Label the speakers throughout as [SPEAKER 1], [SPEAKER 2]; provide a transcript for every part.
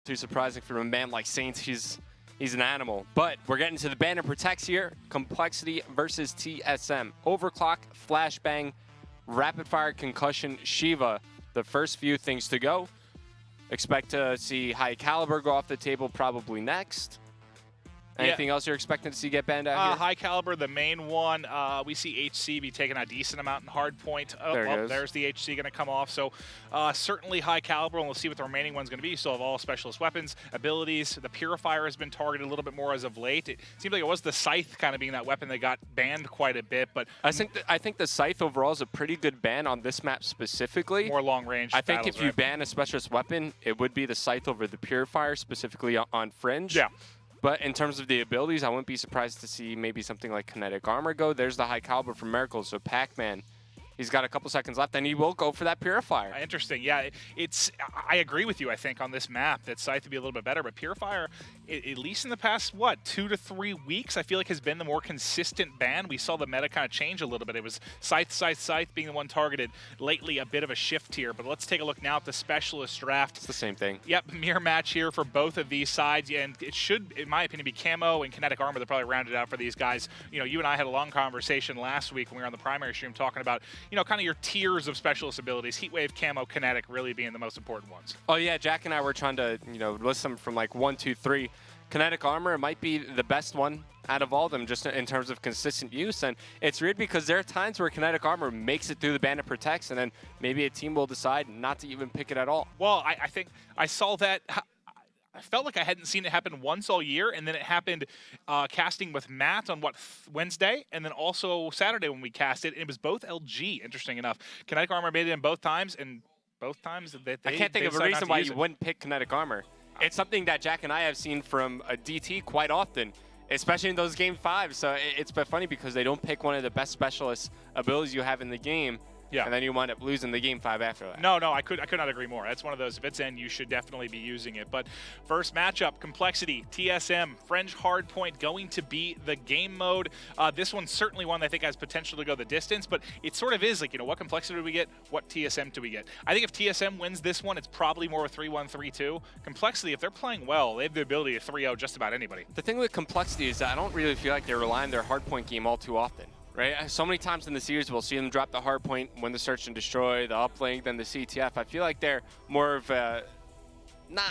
[SPEAKER 1] Too surprising from a man like Saints. He's an animal. But we're getting to the ban and protects here. compLexity versus TSM. Overclock, flashbang, rapid fire, concussion, Shiva. The first few things to go. Expect to see high caliber go off the table probably next. Anything else you're expecting to see get banned out here?
[SPEAKER 2] High caliber, the main one. We see HC be taking a decent amount in Hardpoint. There's the HC going to come off. So certainly high caliber, and we'll see what the remaining one's going to be. You still have all specialist weapons, abilities. The Purifier has been targeted a little bit more as of late. It seems like it was the Scythe kind of being that weapon that got banned quite a bit. But I
[SPEAKER 1] think the Scythe overall is a pretty good ban on this map specifically.
[SPEAKER 2] More long range.
[SPEAKER 1] I think if you ban a specialist weapon, it would be the Scythe over the Purifier, specifically on Fringe.
[SPEAKER 2] Yeah.
[SPEAKER 1] But in terms of the abilities, I wouldn't be surprised to see maybe something like Kinetic Armor go. There's the high caliber from Miracle, so Pac-Man, he's got a couple seconds left, and he will go for that Purifier.
[SPEAKER 2] Interesting. Yeah, I agree with you, I think, on this map that Scythe would be a little bit better, but Purifier, at least in the past, 2 to 3 weeks, I feel like has been the more consistent ban. We saw the meta kind of change a little bit. It was Scythe being the one targeted. Lately, a bit of a shift here, but let's take a look now at the Specialist draft.
[SPEAKER 1] It's the same thing.
[SPEAKER 2] Yep, mirror match here for both of these sides, and it should, in my opinion, be Camo and Kinetic Armor that probably rounded out for these guys. You know, you and I had a long conversation last week when we were on the primary stream talking about, you know, kind of your tiers of specialist abilities, Heatwave, Camo, Kinetic really being the most important ones.
[SPEAKER 1] Oh yeah, Jack and I were trying to, you know, list them from like 1, 2, 3. Kinetic Armor might be the best one out of all of them just in terms of consistent use. And it's weird because there are times where Kinetic Armor makes it through the ban and protects, and then maybe a team will decide not to even pick it at all.
[SPEAKER 2] Well, I think I saw that. I felt like I hadn't seen it happen once all year, and then it happened casting with Matt on, Wednesday, and then also Saturday when we cast it, and it was both LG, interesting enough. Kinetic Armor made it in both times, and both times I
[SPEAKER 1] can't think of a reason why you wouldn't pick Kinetic Armor. It's something that Jack and I have seen from a DT quite often, especially in those Game 5s. So it's been funny because they don't pick one of the best specialist abilities you have in the game. Yeah. And then you wind up losing the Game 5 after that.
[SPEAKER 2] No, I could not agree more. That's one of those, if it's in, you should definitely be using it. But first matchup, compLexity, TSM, Fringe Hardpoint going to be the game mode. This one's certainly one that I think has potential to go the distance, but it sort of is like, you know, what compLexity do we get? What TSM do we get? I think if TSM wins this one, it's probably more a 3-1, 3-2. compLexity, if they're playing well, they have the ability to 3-0 just about anybody.
[SPEAKER 1] The thing with compLexity is that I don't really feel like they rely on their Hardpoint game all too often. Right? So many times in the series, we'll see them drop the Hardpoint, win the Search and Destroy, the Uplink, then the CTF. I feel like they're more of a, I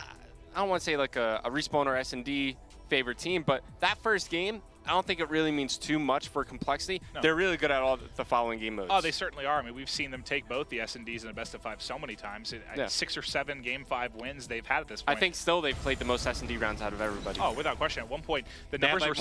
[SPEAKER 1] don't want to say like a Respawn or S&D favorite team, but that first game, I don't think it really means too much for compLexity. No. They're really good at all the following game modes.
[SPEAKER 2] Oh, they certainly are. I mean, we've seen them take both the S&Ds and the best of 5 so many times. 6 or 7 Game 5 wins they've had at this point.
[SPEAKER 1] I think still they've played the most S&D rounds out of everybody.
[SPEAKER 2] Oh, without question. At one point, the numbers were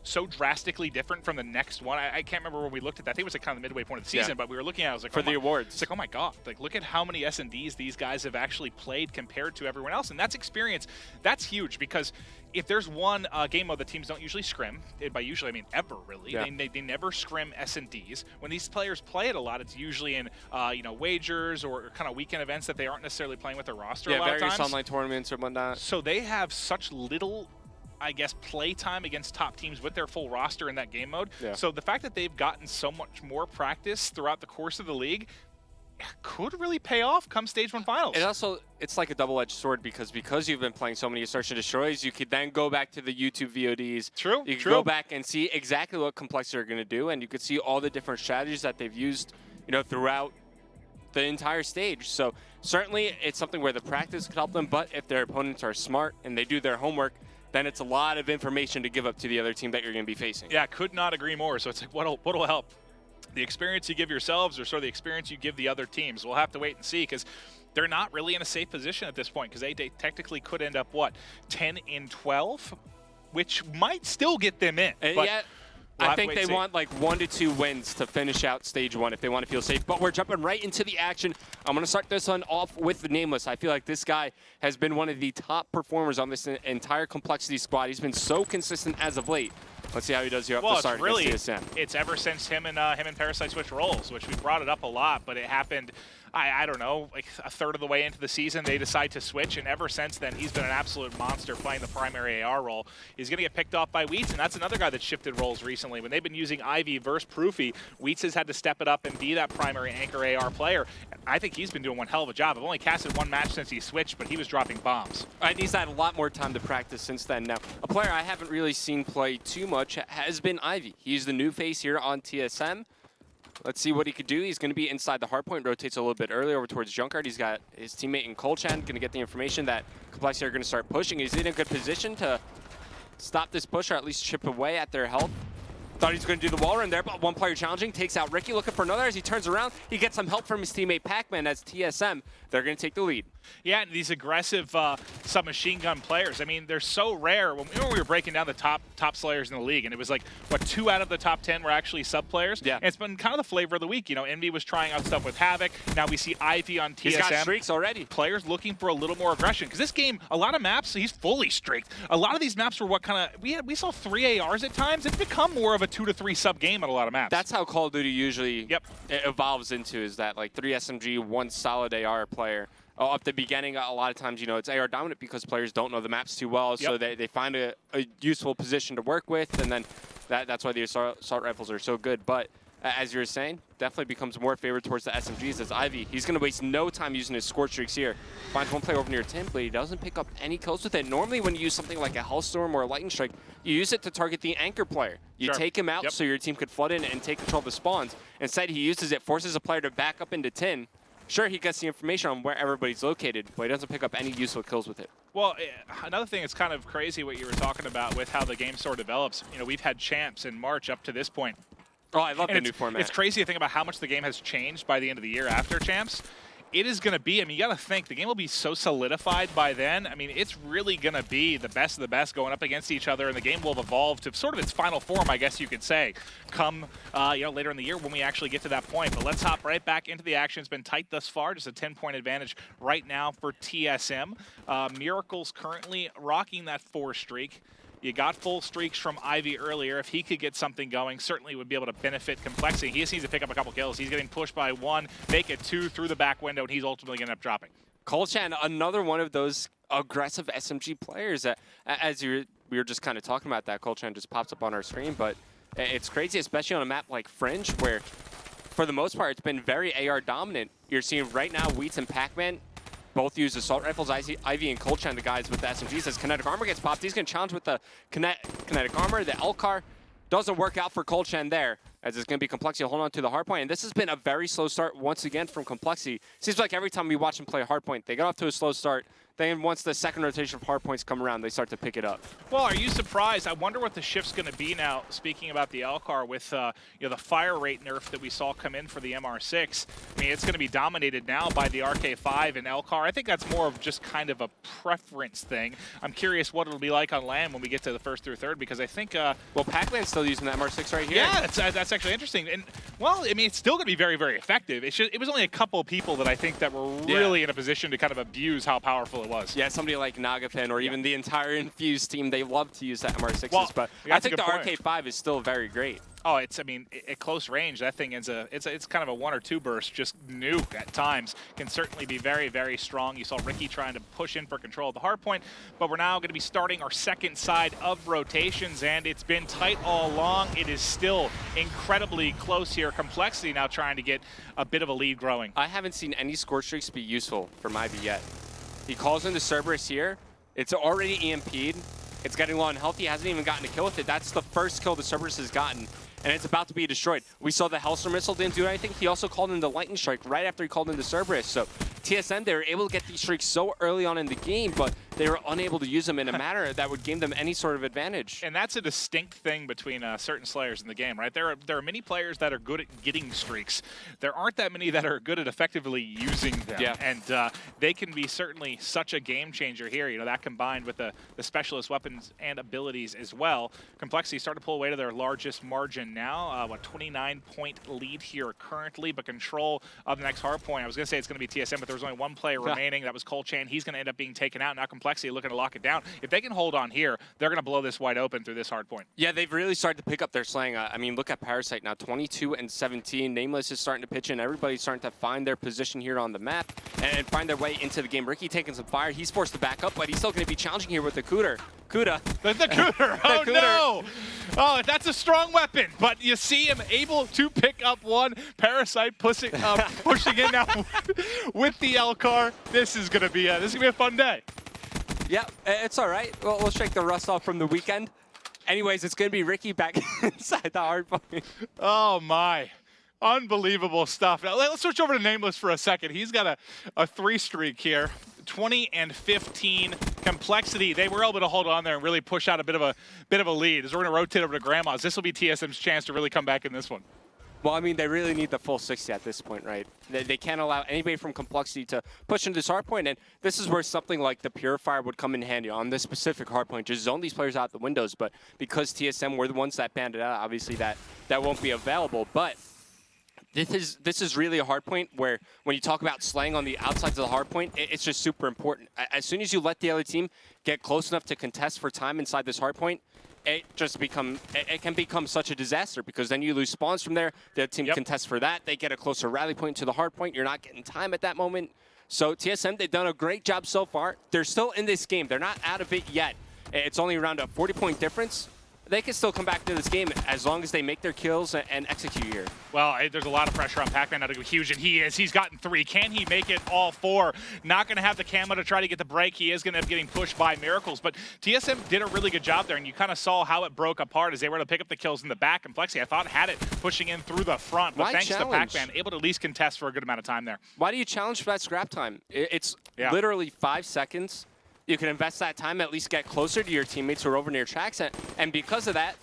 [SPEAKER 2] so drastically different from the next one. I can't remember when we looked at that. I think it was like kind of the midway point of the season, but we were looking at it. I was like,
[SPEAKER 1] for the awards.
[SPEAKER 2] It's like, oh my God. Like, look at how many S&Ds these guys have actually played compared to everyone else. And that's experience. That's huge because if there's one game mode that teams don't usually scrim, by usually I mean ever really, they never scrim S&Ds. When these players play it a lot, it's usually in you know, wagers or kind of weekend events that they aren't necessarily playing with their roster a lot of times.
[SPEAKER 1] Various online tournaments or whatnot.
[SPEAKER 2] So they have such little, I guess, play time against top teams with their full roster in that game mode. Yeah. So the fact that they've gotten so much more practice throughout the course of the league could really pay off come Stage 1 finals.
[SPEAKER 1] And also, it's like a double-edged sword because you've been playing so many Search and Destroys, you could then go back to the YouTube VODs.
[SPEAKER 2] True.
[SPEAKER 1] You could go back and see exactly what compLexity are going to do, and you could see all the different strategies that they've used, you know, throughout the entire stage. So certainly, it's something where the practice could help them. But if their opponents are smart and they do their homework, then it's a lot of information to give up to the other team that you're going to be facing.
[SPEAKER 2] Yeah, could not agree more. So it's like, what'll help? The experience you give yourselves or sort of the experience you give the other teams. We'll have to wait and see because they're not really in a safe position at this point because they technically could end up, 10-12, which might still get them in.
[SPEAKER 1] Yeah, I think they want like 1 to 2 wins to finish out Stage 1 if they want to feel safe. But we're jumping right into the action. I'm going to start this one off with the Nameless. I feel like this guy has been one of the top performers on this entire compLexity squad. He's been so consistent as of late. Let's see how he does here up the start against TSM.
[SPEAKER 2] It's ever since him and Parasite switched roles, which we brought it up a lot, but it happened I don't know, like a third of the way into the season, they decide to switch, and ever since then, he's been an absolute monster playing the primary AR role. He's going to get picked off by Wheats, and that's another guy that shifted roles recently. When they've been using Ivy versus Proofy, Wheats has had to step it up and be that primary anchor AR player. And I think he's been doing one hell of a job. I've only casted one match since he switched, but he was dropping bombs.
[SPEAKER 1] And he's had a lot more time to practice since then. Now, a player I haven't really seen play too much has been Ivy. He's the new face here on TSM. Let's see what he could do. He's going to be inside the hardpoint, rotates a little bit early over towards Junkard. He's got his teammate in compLexity, going to get the information that compLexity are going to start pushing. He's in a good position to stop this push or at least chip away at their health. Thought he was going to do the wall run there, but one player challenging, takes out Ricky, looking for another. As he turns around, he gets some help from his teammate Pac-Man. As TSM, they're going to take the lead.
[SPEAKER 2] Yeah, and these aggressive submachine gun players, I mean, they're so rare. When we were breaking down the top slayers in the league, and it was like, what, 2 out of the top 10 were actually sub players?
[SPEAKER 1] Yeah.
[SPEAKER 2] And it's been kind of the flavor of the week. You know, Envy was trying out stuff with Havoc. Now we see Ivy on TSM.
[SPEAKER 1] He's got streaks already.
[SPEAKER 2] Players looking for a little more aggression. Because this game, a lot of maps, he's fully streaked. A lot of these maps were what kind of, we saw 3 ARs at times. It's become more of a 2 to 3 sub game at a lot of maps.
[SPEAKER 1] That's how Call of Duty usually evolves into, is that like 3 SMG, 1 solid AR player. Up the beginning, a lot of times, you know, it's AR dominant because players don't know the maps too well, so they find a useful position to work with, and then that's why the assault rifles are so good. But as you were saying, definitely becomes more favored towards the SMGs as Ivy. He's going to waste no time using his score streaks here. Finds one player over near Tim, but he doesn't pick up any kills with it. Normally when you use something like a Hellstorm or a Lightning Strike, you use it to target the anchor player. You take him out so your team could flood in and take control of the spawns. Instead, he uses it, forces a player to back up into tin. Sure, he gets the information on where everybody's located, but he doesn't pick up any useful kills with it.
[SPEAKER 2] Well, another thing that's kind of crazy what you were talking about with how the game sort of develops. You know, we've had champs in March up to this point.
[SPEAKER 1] Oh, I love the new format.
[SPEAKER 2] It's crazy to think about how much the game has changed by the end of the year after champs. It is going to be, I mean, you got to think, the game will be so solidified by then. I mean, it's really going to be the best of the best going up against each other, and the game will have evolved to sort of its final form, I guess you could say, come you know, later in the year when we actually get to that point. But let's hop right back into the action. It's been tight thus far, just a 10-point advantage right now for TSM. Miracle's currently rocking that 4 streak. You got full streaks from Ivy earlier. If he could get something going, certainly would be able to benefit compLexity. He just needs to pick up a couple kills. He's getting pushed by 1, make it 2 through the back window, and he's ultimately going to end up dropping.
[SPEAKER 1] compLexity, another one of those aggressive SMG players that, as we were just kind of talking about, that compLexity just pops up on our screen, but it's crazy, especially on a map like Fringe, where for the most part, it's been very AR dominant. You're seeing right now Wheats and Pac-Man both use assault rifles. Ivy and compLexity, the guys with the SMGs. As kinetic armor gets popped, he's going to challenge with the kinetic armor. The Elcar doesn't work out for compLexity there, as it's going to be compLexity holding on to the hardpoint. And this has been a very slow start once again from compLexity. Seems like every time we watch them play hardpoint, they get off to a slow start. Then once the second rotation of hardpoints come around, they start to pick it up.
[SPEAKER 2] Well, are you surprised? I wonder what the shift's going to be now, speaking about the Elcar, with you know, the fire rate nerf that we saw come in for the MR6. I mean, it's going to be dominated now by the RK5 and Elcar. I think that's more of just kind of a preference thing. I'm curious what it'll be like on land when we get to the 1st through 3rd, because I think...
[SPEAKER 1] well, Pac-Man's still using the MR6 right here.
[SPEAKER 2] Yeah, that's actually interesting. And, well, I mean, it's still going to be very, very effective. It was only a couple of people that I think that were really in a position to kind of abuse how powerful it was.
[SPEAKER 1] Yeah, somebody like Nagapin or even the entire Infused team, they love to use that MR6s,
[SPEAKER 2] well,
[SPEAKER 1] but I think the RK5 is still very great.
[SPEAKER 2] Oh, I mean, at close range, that thing is it's kind of a 1 or 2 burst, just nuke at times. Can certainly be very, very strong. You saw Ricky trying to push in for control of the hardpoint, but we're now going to be starting our second side of rotations, and it's been tight all along. It is still incredibly close here. compLexity now trying to get a bit of a lead growing.
[SPEAKER 1] I haven't seen any score streaks be useful from Ivy yet. He calls in the Cerberus here. It's already EMP'd. It's getting low on health. He hasn't even gotten a kill with it. That's the first kill the Cerberus has gotten, and it's about to be destroyed. We saw the Hellstorm missile didn't do anything. He also called in the Lightning Strike right after he called in the Cerberus. So TSM, they were able to get these streaks so early on in the game, but they were unable to use them in a manner that would give them any sort of advantage.
[SPEAKER 2] And that's a distinct thing between certain Slayers in the game, right? There are many players that are good at getting streaks. There aren't that many that are good at effectively using them.
[SPEAKER 1] Yeah.
[SPEAKER 2] And they can be certainly such a game changer here. You know, that combined with the specialist weapons and abilities as well. compLexity started to pull away to their largest margin now. What, 29-point lead here currently, but control of the next hard point. I was going to say it's going to be TSM, but there was only 1 player remaining. That was compLexity. He's going to end up being taken out. Now compLexity compLexity looking to lock it down. If they can hold on here, they're going to blow this wide open through this hard point.
[SPEAKER 1] Yeah, they've really started to pick up their slang. I mean, look at Parasite now, 22 and 17. Nameless is starting to pitch in. Everybody's starting to find their position here on the map and find their way into the game. Ricky taking some fire. He's forced to back up, but he's still going to be challenging here with the Kuda.
[SPEAKER 2] The Cooter. Oh,
[SPEAKER 1] Cooter.
[SPEAKER 2] no. Oh, that's a strong weapon. But you see him able to pick up one. Parasite pushing in now with the L-car. This is going to be a fun day.
[SPEAKER 1] Yeah, it's all right. We'll shake the rust off from the weekend. Anyways, it's going to be Ricky back inside the hard point.
[SPEAKER 2] Oh, my. Unbelievable stuff. Now, let's switch over to Nameless for a second. He's got a 3 streak here. 20 and 15. compLexity, they were able to hold on there and really push out a bit of a lead. As we're going to rotate over to Grandma's, this will be TSM's chance to really come back in this one.
[SPEAKER 1] Well, I mean, they really need the full 60 at this point, right? They can't allow anybody from compLexity to push into this hard point, and this is where something like the Purifier would come in handy on this specific hard point. Just zone these players out the windows, but because TSM were the ones that banned it out, obviously that won't be available. But this is really a hard point where when you talk about slaying on the outsides of the hard point, it's just super important. As soon as you let the other team get close enough to contest for time inside this hard point, it can become such a disaster because then you lose spawns from there. The team contests for that. They get a closer rally point to the hard point. You're not getting time at that moment. So TSM, they've done a great job so far. They're still in this game. They're not out of it yet. It's only around a 40-point difference. They can still come back to this game as long as they make their kills and execute here.
[SPEAKER 2] Well, there's a lot of pressure on Pac-Man now to go huge, and he is. He's gotten 3. Can he make it all 4? Not going to have the camo to try to get the break. He is going to end up getting pushed by Miracles, but TSM did a really good job there, and you kind of saw how it broke apart as they were able to pick up the kills in the back. compLexity, I thought, had it pushing in through the front, but
[SPEAKER 1] Why
[SPEAKER 2] thanks
[SPEAKER 1] challenge?
[SPEAKER 2] to Pac-Man, able to at least contest for a good amount of time there.
[SPEAKER 1] Why do you challenge for that scrap time? It's literally 5 seconds. You can invest that time, at least get closer to your teammates who are over near tracks, and because of that,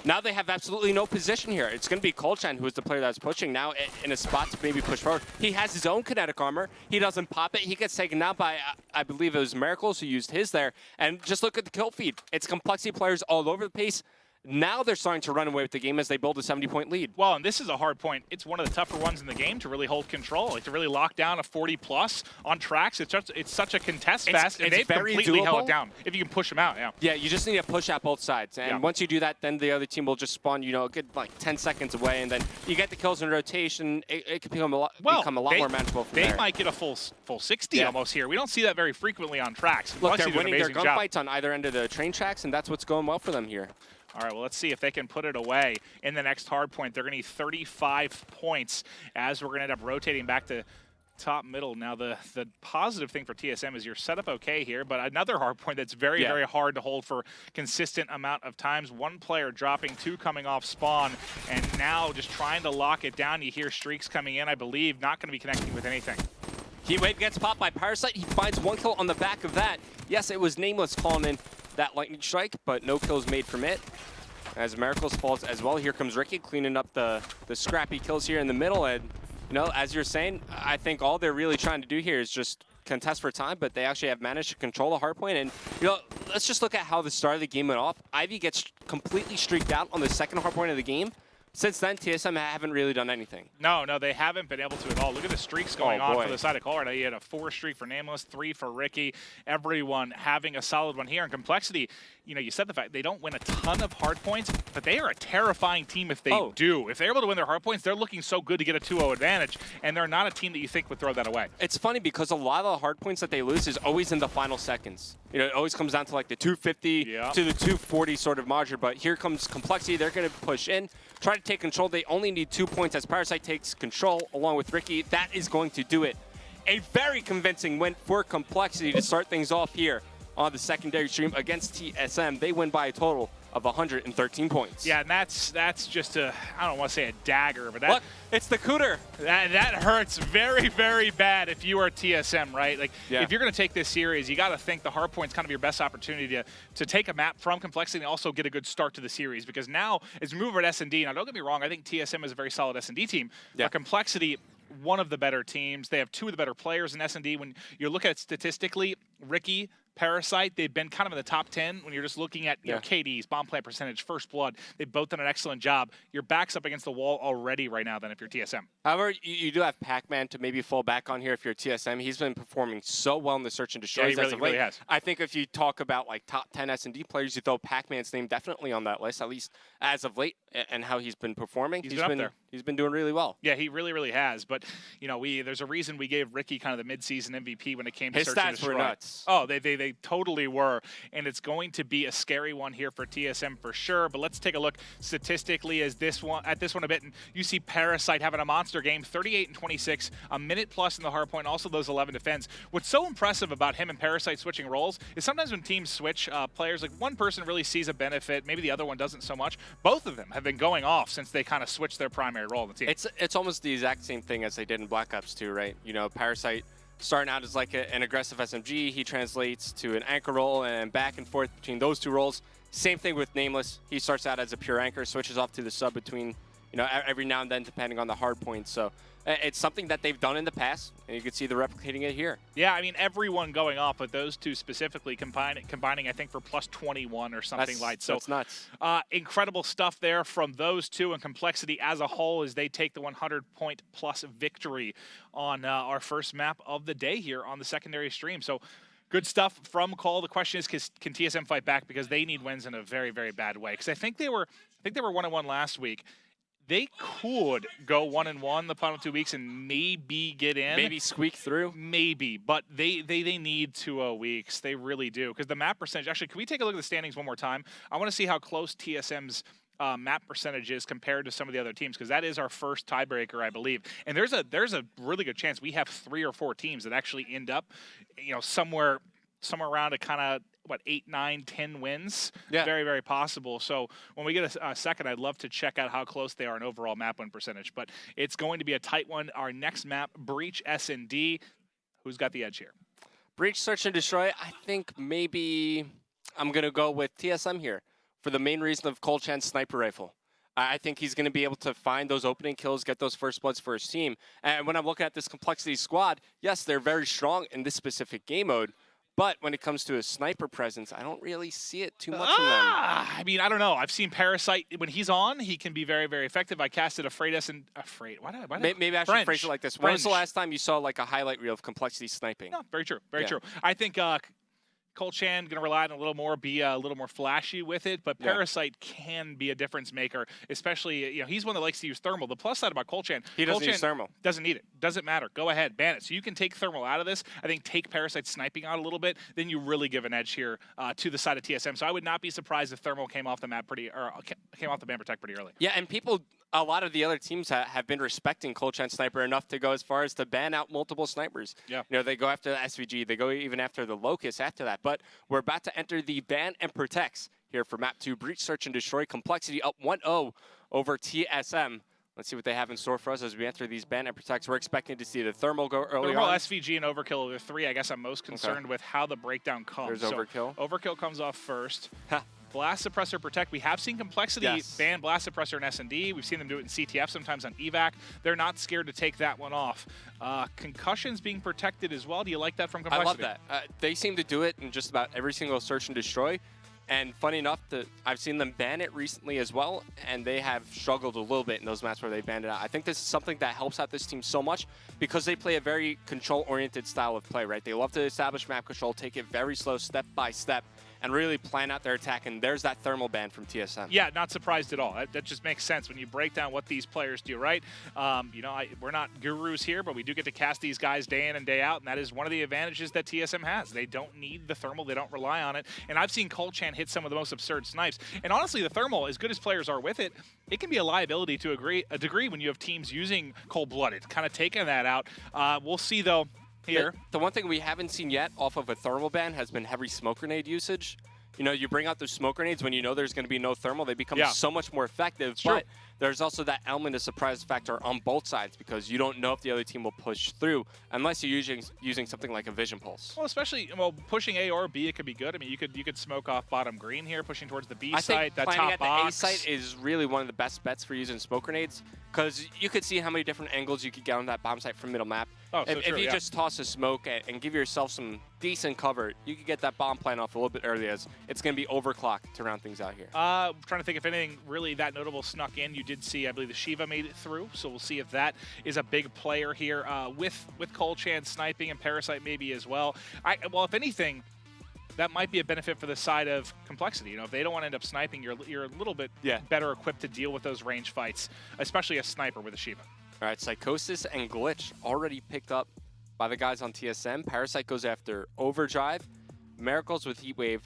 [SPEAKER 1] now they have absolutely no position here. It's going to be Colchan, who is the player that's pushing now in a spot to maybe push forward. He has his own kinetic armor. He doesn't pop it. He gets taken out by, I believe it was Miracles who used his there. And just look at the kill feed. It's compLexity players all over the place. Now they're starting to run away with the game as they build a 70-point lead.
[SPEAKER 2] Well, and this is a hard point. It's one of the tougher ones in the game to really hold control, like to really lock down a 40-plus on tracks. It's such a contest fest, and they've completely held it down if you can push them out.
[SPEAKER 1] Yeah, you just need to push out both sides. And once you do that, then the other team will just spawn, a good 10 seconds away, and then you get the kills in rotation. It can become a lot more manageable from there.
[SPEAKER 2] They might get a full 60 almost here. We don't see that very frequently on tracks.
[SPEAKER 1] Look, they're winning their gunfights on either end of the train tracks, and that's what's going well for them here.
[SPEAKER 2] All right, well, let's see if they can put it away in the next hard point. They're going to need 35 points as we're going to end up rotating back to top middle. Now, the positive thing for TSM is you're set up okay here, but another hard point that's very, very hard to hold for consistent amount of times. 1 player dropping, 2 coming off spawn, and now just trying to lock it down. You hear streaks coming in, I believe, not going to be connecting with anything.
[SPEAKER 1] Heatwave gets popped by Parasite. He finds 1 kill on the back of that. Yes, it was Nameless calling in that lightning strike, but no kills made from it. As Miracles falls as well, here comes Ricky cleaning up the scrappy kills here in the middle. And, as you're saying, I think all they're really trying to do here is just contest for time, but they actually have managed to control the hard point. And, let's just look at how the start of the game went off. Ivy gets completely streaked out on the second hard point of the game. Since then, TSM haven't really done anything.
[SPEAKER 2] No, they haven't been able to at all. Look at the streaks going on for the side of Colorado. You had a 4 streak for Nameless, 3 for Ricky. Everyone having a solid one here. And compLexity, you said the fact they don't win a ton of hard points, but they are a terrifying team if they do. If they're able to win their hard points, they're looking so good to get a 2-0 advantage, and they're not a team that you think would throw that away.
[SPEAKER 1] It's funny because a lot of the hard points that they lose is always in the final seconds. It always comes down to like the 250 to the 240 sort of margin, but here comes compLexity. They're going to push in, try to take control. They only need 2 points as Parasite takes control along with Ricky. That is going to do it. A very convincing win for compLexity to start things off here on the secondary stream against TSM. They win by a total of 113 points.
[SPEAKER 2] Yeah, and that's just I don't want to say a dagger, but that...
[SPEAKER 1] Look, it's the Cooter.
[SPEAKER 2] That hurts very, very bad if you are TSM, right? Like, if you're going to take this series, you got to think the hardpoint's kind of your best opportunity to take a map from compLexity and also get a good start to the series, because now as we move over to S&D, now don't get me wrong, I think TSM is a very solid S&D team, but compLexity, one of the better teams. They have 2 of the better players in S&D. When you look at it statistically, Ricky, Parasite, they've been kind of in the top 10 when you're just looking at you know, KDs, bomb plant percentage, first blood. They've both done an excellent job. Your back's up against the wall already right now then if you're TSM.
[SPEAKER 1] However, you do have Pac-Man to maybe fall back on here if you're TSM. He's been performing so well in the search and destroy.
[SPEAKER 2] Yeah, he really has.
[SPEAKER 1] I think if you talk about like top 10 S&D players, you throw Pac-Man's name definitely on that list, at least as of late, and how he's been performing.
[SPEAKER 2] He's been up there.
[SPEAKER 1] He's been doing really well.
[SPEAKER 2] Yeah, he really has. But you know, there's a reason we gave Ricky kind of the midseason MVP when it came to
[SPEAKER 1] his
[SPEAKER 2] search and
[SPEAKER 1] stats
[SPEAKER 2] destroy.
[SPEAKER 1] were nuts.
[SPEAKER 2] Oh, they totally were, and it's going to be a scary one here for TSM for sure. But let's take a look statistically at this one a bit, and you see Parasite having a monster game, 38 and 26, a minute plus in the hardpoint, also those 11 defense. What's so impressive about him and Parasite switching roles is sometimes when teams switch players, like one person really sees a benefit, maybe the other one doesn't so much. Both of them have been going off since they kind of switched their primary role in the team.
[SPEAKER 1] It's almost the exact same thing as they did in Black Ops 2, right? You know, Parasite starting out as like an aggressive SMG, he translates to an anchor role and back and forth between those two roles. Same thing with Nameless. He starts out as a pure anchor, switches off to the sub between, you know, every now and then depending on the hard points. So it's something that they've done in the past, and you can see they're replicating it here.
[SPEAKER 2] Yeah, I mean, everyone going off, but those two specifically combining I think, for plus 21 or something like so.
[SPEAKER 1] That's nuts.
[SPEAKER 2] Incredible stuff there from those two, and compLexity as a whole as they take the 100-point plus victory on our first map of the day here on the secondary stream. So good stuff from Call. The question is, can TSM fight back, because they need wins in a very, very bad way. Because I think they were 1-1 last week. They could go 1-1 the final 2 weeks and maybe get in.
[SPEAKER 1] Maybe squeak through.
[SPEAKER 2] Maybe, but they need 2 weeks. They really do. Because the map percentage, actually, can we take a look at the standings one more time? I want to see how close TSM's map percentage is compared to some of the other teams, because that is our first tiebreaker, I believe. And there's a really good chance we have 3 or 4 teams that actually end up, you know, somewhere around a kind of, 8, 9, 10 wins.
[SPEAKER 1] Yeah.
[SPEAKER 2] Very, very possible. So when we get a second, I'd love to check out how close they are in overall map win percentage. But it's going to be a tight one. Our next map, Breach S&D. Who's got the edge here?
[SPEAKER 1] Breach Search and Destroy, I think maybe I'm going to go with TSM here for the main reason of colChan's sniper rifle. I think he's going to be able to find those opening kills, get those first bloods for his team. And when I'm looking at this compLexity squad, yes, they're very strong in this specific game mode. But when it comes to a sniper presence, I don't really see it too much from them.
[SPEAKER 2] I mean, I don't know. I've seen Parasite. When he's on, he can be very, very effective. I casted Afraid.
[SPEAKER 1] Maybe I should phrase it like this. When was the last time you saw like a highlight reel of compLexity sniping?
[SPEAKER 2] No, very true. Very true. I think colChan going to rely on a little more, be a little more flashy with it, but Parasite can be a difference maker, especially, you know, he's one that likes to use thermal. The plus side about colChan,
[SPEAKER 1] he doesn't use thermal.
[SPEAKER 2] Doesn't need it. Doesn't matter. Go ahead, ban it. So you can take thermal out of this. I think take Parasite sniping out a little bit, then you really give an edge here to the side of TSM. So I would not be surprised if thermal came off the map came off the ban protect pretty early.
[SPEAKER 1] Yeah, and a lot of the other teams have been respecting colChan Sniper enough to go as far as to ban out multiple snipers.
[SPEAKER 2] Yeah.
[SPEAKER 1] You know, they go after the SVG, they go even after the Locust after that. But we're about to enter the ban and protects here for map 2. Breach Search and Destroy. compLexity up 1-0 over TSM. Let's see what they have in store for us as we enter these ban and protects. We're expecting to see the thermal go early on.
[SPEAKER 2] SVG, and Overkill are the 3. I guess I'm most concerned with how the breakdown comes.
[SPEAKER 1] There's Overkill.
[SPEAKER 2] Overkill comes off first. Blast Suppressor Protect. We have seen compLexity ban Blast Suppressor in S&D. We've seen them do it in CTF, sometimes on evac. They're not scared to take that one off. Concussion's being protected as well. Do you like that from compLexity?
[SPEAKER 1] I love that. They seem to do it in just about every single search and destroy. And funny enough, I've seen them ban it recently as well, and they have struggled a little bit in those maps where they banned it out. I think this is something that helps out this team so much because they play a very control-oriented style of play, right? They love to establish map control, take it very slow, step by step, and really plan out their attack, and there's that thermal ban from TSM.
[SPEAKER 2] Yeah, not surprised at all. That just makes sense when you break down what these players do, right? You know, we're not gurus here, but we do get to cast these guys day in and day out, and that is one of the advantages that TSM has. They don't need the thermal. They don't rely on it, and I've seen colChan hit some of the most absurd snipes, and honestly, the thermal, as good as players are with it, it can be a liability to a degree when you have teams using cold-blooded, kind of taking that out. We'll see, though, here.
[SPEAKER 1] The one thing we haven't seen yet off of a thermal ban has been heavy smoke grenade usage. You know, you bring out those smoke grenades when you know there's going to be no thermal, they become so much more effective. But there's also that element of surprise factor on both sides because you don't know if the other team will push through unless you're using something like a vision pulse.
[SPEAKER 2] Well, especially pushing A or B, it could be good. I mean, you could smoke off bottom green here, pushing towards the B
[SPEAKER 1] I
[SPEAKER 2] site,
[SPEAKER 1] think
[SPEAKER 2] that
[SPEAKER 1] planning
[SPEAKER 2] top
[SPEAKER 1] at
[SPEAKER 2] box.
[SPEAKER 1] the A site is really one of the best bets for using smoke grenades because you could see how many different angles you could get on that bomb site from middle map.
[SPEAKER 2] Oh, so
[SPEAKER 1] if
[SPEAKER 2] true,
[SPEAKER 1] you
[SPEAKER 2] yeah.
[SPEAKER 1] just toss a smoke and give yourself some decent cover, you could get that bomb plan off a little bit early as it's going to be overclocked to round things out here.
[SPEAKER 2] Trying to think if anything really that notable snuck in. You did see, I believe, the Shiva made it through, so we'll see if that is a big player here with Colchan sniping and Parasite maybe as well. Well, if anything, that might be a benefit for the side of compLexity. You know, if they don't want to end up sniping, you're a little bit better equipped to deal with those range fights, especially a sniper with a Shiva.
[SPEAKER 1] All right, Psychosis and Glitch already picked up by the guys on TSM. Parasite goes after Overdrive. Miracles with Heatwave.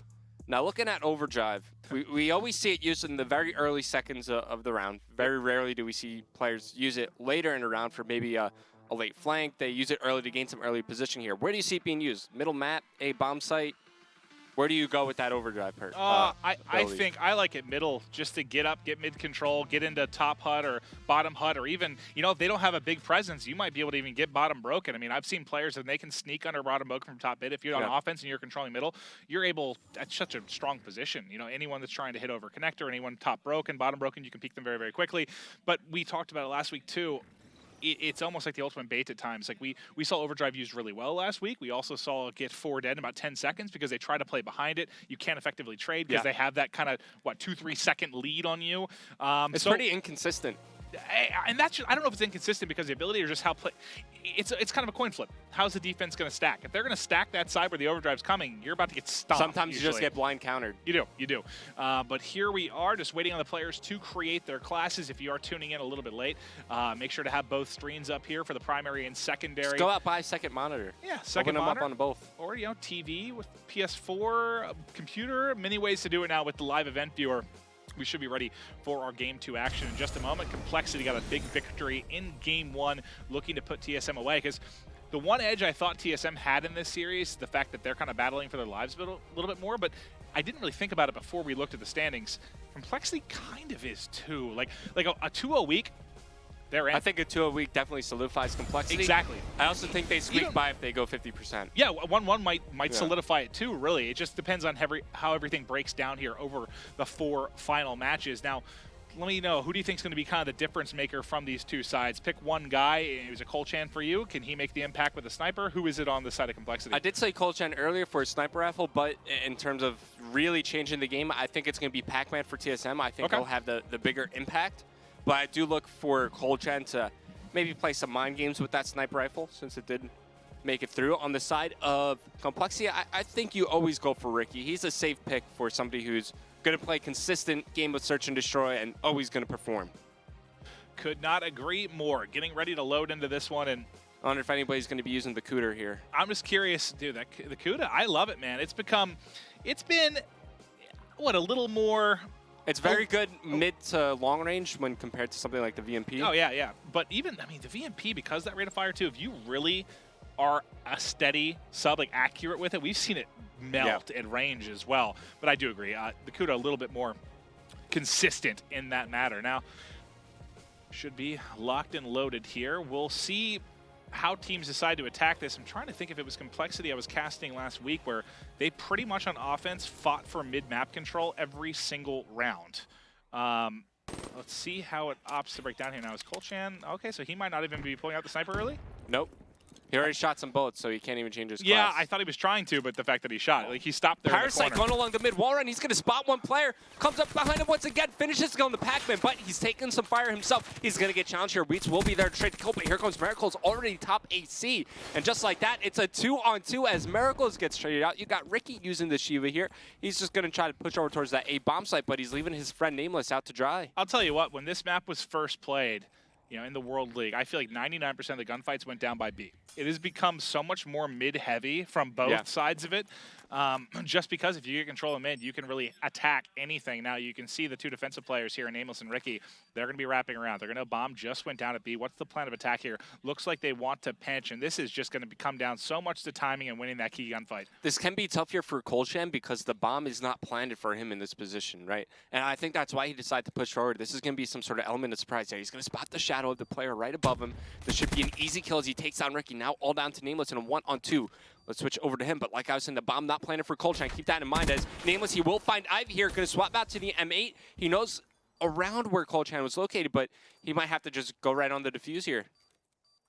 [SPEAKER 1] Now, looking at Overdrive, we always see it used in the very early seconds of the round. Very rarely do we see players use it later in the round for maybe a late flank. They use it early to gain some early position here. Where do you see it being used? Middle map, A bomb site? Where do you go with that Overdrive perk?
[SPEAKER 2] I think I like it middle, just to get up, get mid control, get into top HUD or bottom HUD, or even, you know, if they don't have a big presence, you might be able to even get bottom broken. I mean, I've seen players and they can sneak under bottom broken from top mid. If you're on offense and you're controlling middle, you're able, that's such a strong position. You know, anyone that's trying to hit over connector, anyone top broken, bottom broken, you can peek them very, very quickly. But we talked about it last week too. It's almost like the ultimate bait at times. Like we saw Overdrive used really well last week. We also saw it get 4 dead in about 10 seconds because they try to play behind it. You can't effectively trade because they have that kind of, 2-3 second lead on you.
[SPEAKER 1] It's pretty inconsistent.
[SPEAKER 2] And that's just, I don't know if it's inconsistent because the ability or just how play. It's kind of a coin flip. How's the defense going to stack? If they're going to stack that side where the Overdrive's coming, you're about to get stomped.
[SPEAKER 1] Sometimes you just get blind countered.
[SPEAKER 2] You do. But here we are, just waiting on the players to create their classes. If you are tuning in a little bit late, make sure to have both screens up here for the primary and secondary.
[SPEAKER 1] Just go out, buy a second monitor.
[SPEAKER 2] Yeah, second
[SPEAKER 1] monitor.
[SPEAKER 2] monitor.
[SPEAKER 1] Open them up on both.
[SPEAKER 2] Or, you know, TV with PS4, computer. Many ways to do it now with the live event viewer. We should be ready for our Game 2 action in just a moment. compLexity got a big victory in Game 1, looking to put TSM away, because the one edge I thought TSM had in this series, the fact that they're kind of battling for their lives a little bit more, but I didn't really think about it before we looked at the standings. compLexity kind of is too. Like a 2-0 week, they're in.
[SPEAKER 1] I think a 2-0 week definitely solidifies compLexity.
[SPEAKER 2] Exactly.
[SPEAKER 1] I also think they squeak by if they go 50%.
[SPEAKER 2] Yeah, 1-1 might solidify it too, really. It just depends on how everything breaks down here over the 4 final matches. Now, let me know, who do you think is going to be kind of the difference maker from these two sides? Pick one guy. It was a Colchan for you. Can he make the impact with a sniper? Who is it on the side of compLexity?
[SPEAKER 1] I did say Colchan earlier for a sniper rifle, but in terms of really changing the game, I think it's going to be Pac-Man for TSM. I think he'll have the bigger impact. But I do look for Colchan to maybe play some mind games with that sniper rifle, since it did make it through. On the side of compLexity, I think you always go for Ricky. He's a safe pick for somebody who's going to play consistent game of search and destroy and always going to perform.
[SPEAKER 2] Could not agree more. Getting ready to load into this one, and
[SPEAKER 1] I wonder if anybody's going to be using the Cooter here.
[SPEAKER 2] I'm just curious, dude. The Cuda, I love it, man. It's been what, a little more.
[SPEAKER 1] It's very good mid to long range when compared to something like the VMP.
[SPEAKER 2] Oh, yeah. But even, I mean, the VMP, because that rate of fire, too, if you really are a steady sub, like accurate with it, we've seen it melt at range as well. But I do agree. The Cuda a little bit more consistent in that matter. Now, should be locked and loaded here. We'll see how teams decide to attack this. I'm trying to think if it was compLexity I was casting last week, where they pretty much on offense fought for mid-map control every single round. Let's see how it opts to break down here now. Is Colchan, okay, so he might not even be pulling out the sniper early?
[SPEAKER 1] Nope. He already shot some bullets, so he can't even change his class.
[SPEAKER 2] Yeah, I thought he was trying to, but the fact that he shot, like he stopped there.
[SPEAKER 1] Parasite going along the mid wall run. He's going to spot one player. Comes up behind him once again. Finishes going to Pac-Man, but he's taking some fire himself. He's going to get challenged here. Weeds will be there to trade the kill, but here comes Miracles, already top AC. And just like that, it's a 2-on-2 as Miracles gets traded out. You got Ricky using the Shiva here. He's just going to try to push over towards that A bomb site, but he's leaving his friend Nameless out to dry.
[SPEAKER 2] I'll tell you what, when this map was first played, in the World League, I feel like 99% of the gunfights went down by B. It has become so much more mid-heavy from both sides of it. Just because if you get control of mid, you can really attack anything. Now, you can see the two defensive players here, Nameless and Ricky. They're going to be wrapping around. They're going to bomb just went down at B. What's the plan of attack here? Looks like they want to pinch, and this is just going to come down so much to timing and winning that key gunfight. This
[SPEAKER 1] can be tough here for colChan because the bomb is not planted for him in this position, right? And I think that's why he decided to push forward. This is going to be some sort of element of surprise there. He's going to spot the shadow of the player right above him. This should be an easy kill as he takes down Ricky. Now all down to Nameless in a 1-on-2. Let's switch over to him, but like I was saying, the bomb not planted for colChan. Keep that in mind as Nameless, he will find Ivy here. Going to swap back to the M8. He knows around where colChan was located, but he might have to just go right on the defuse here.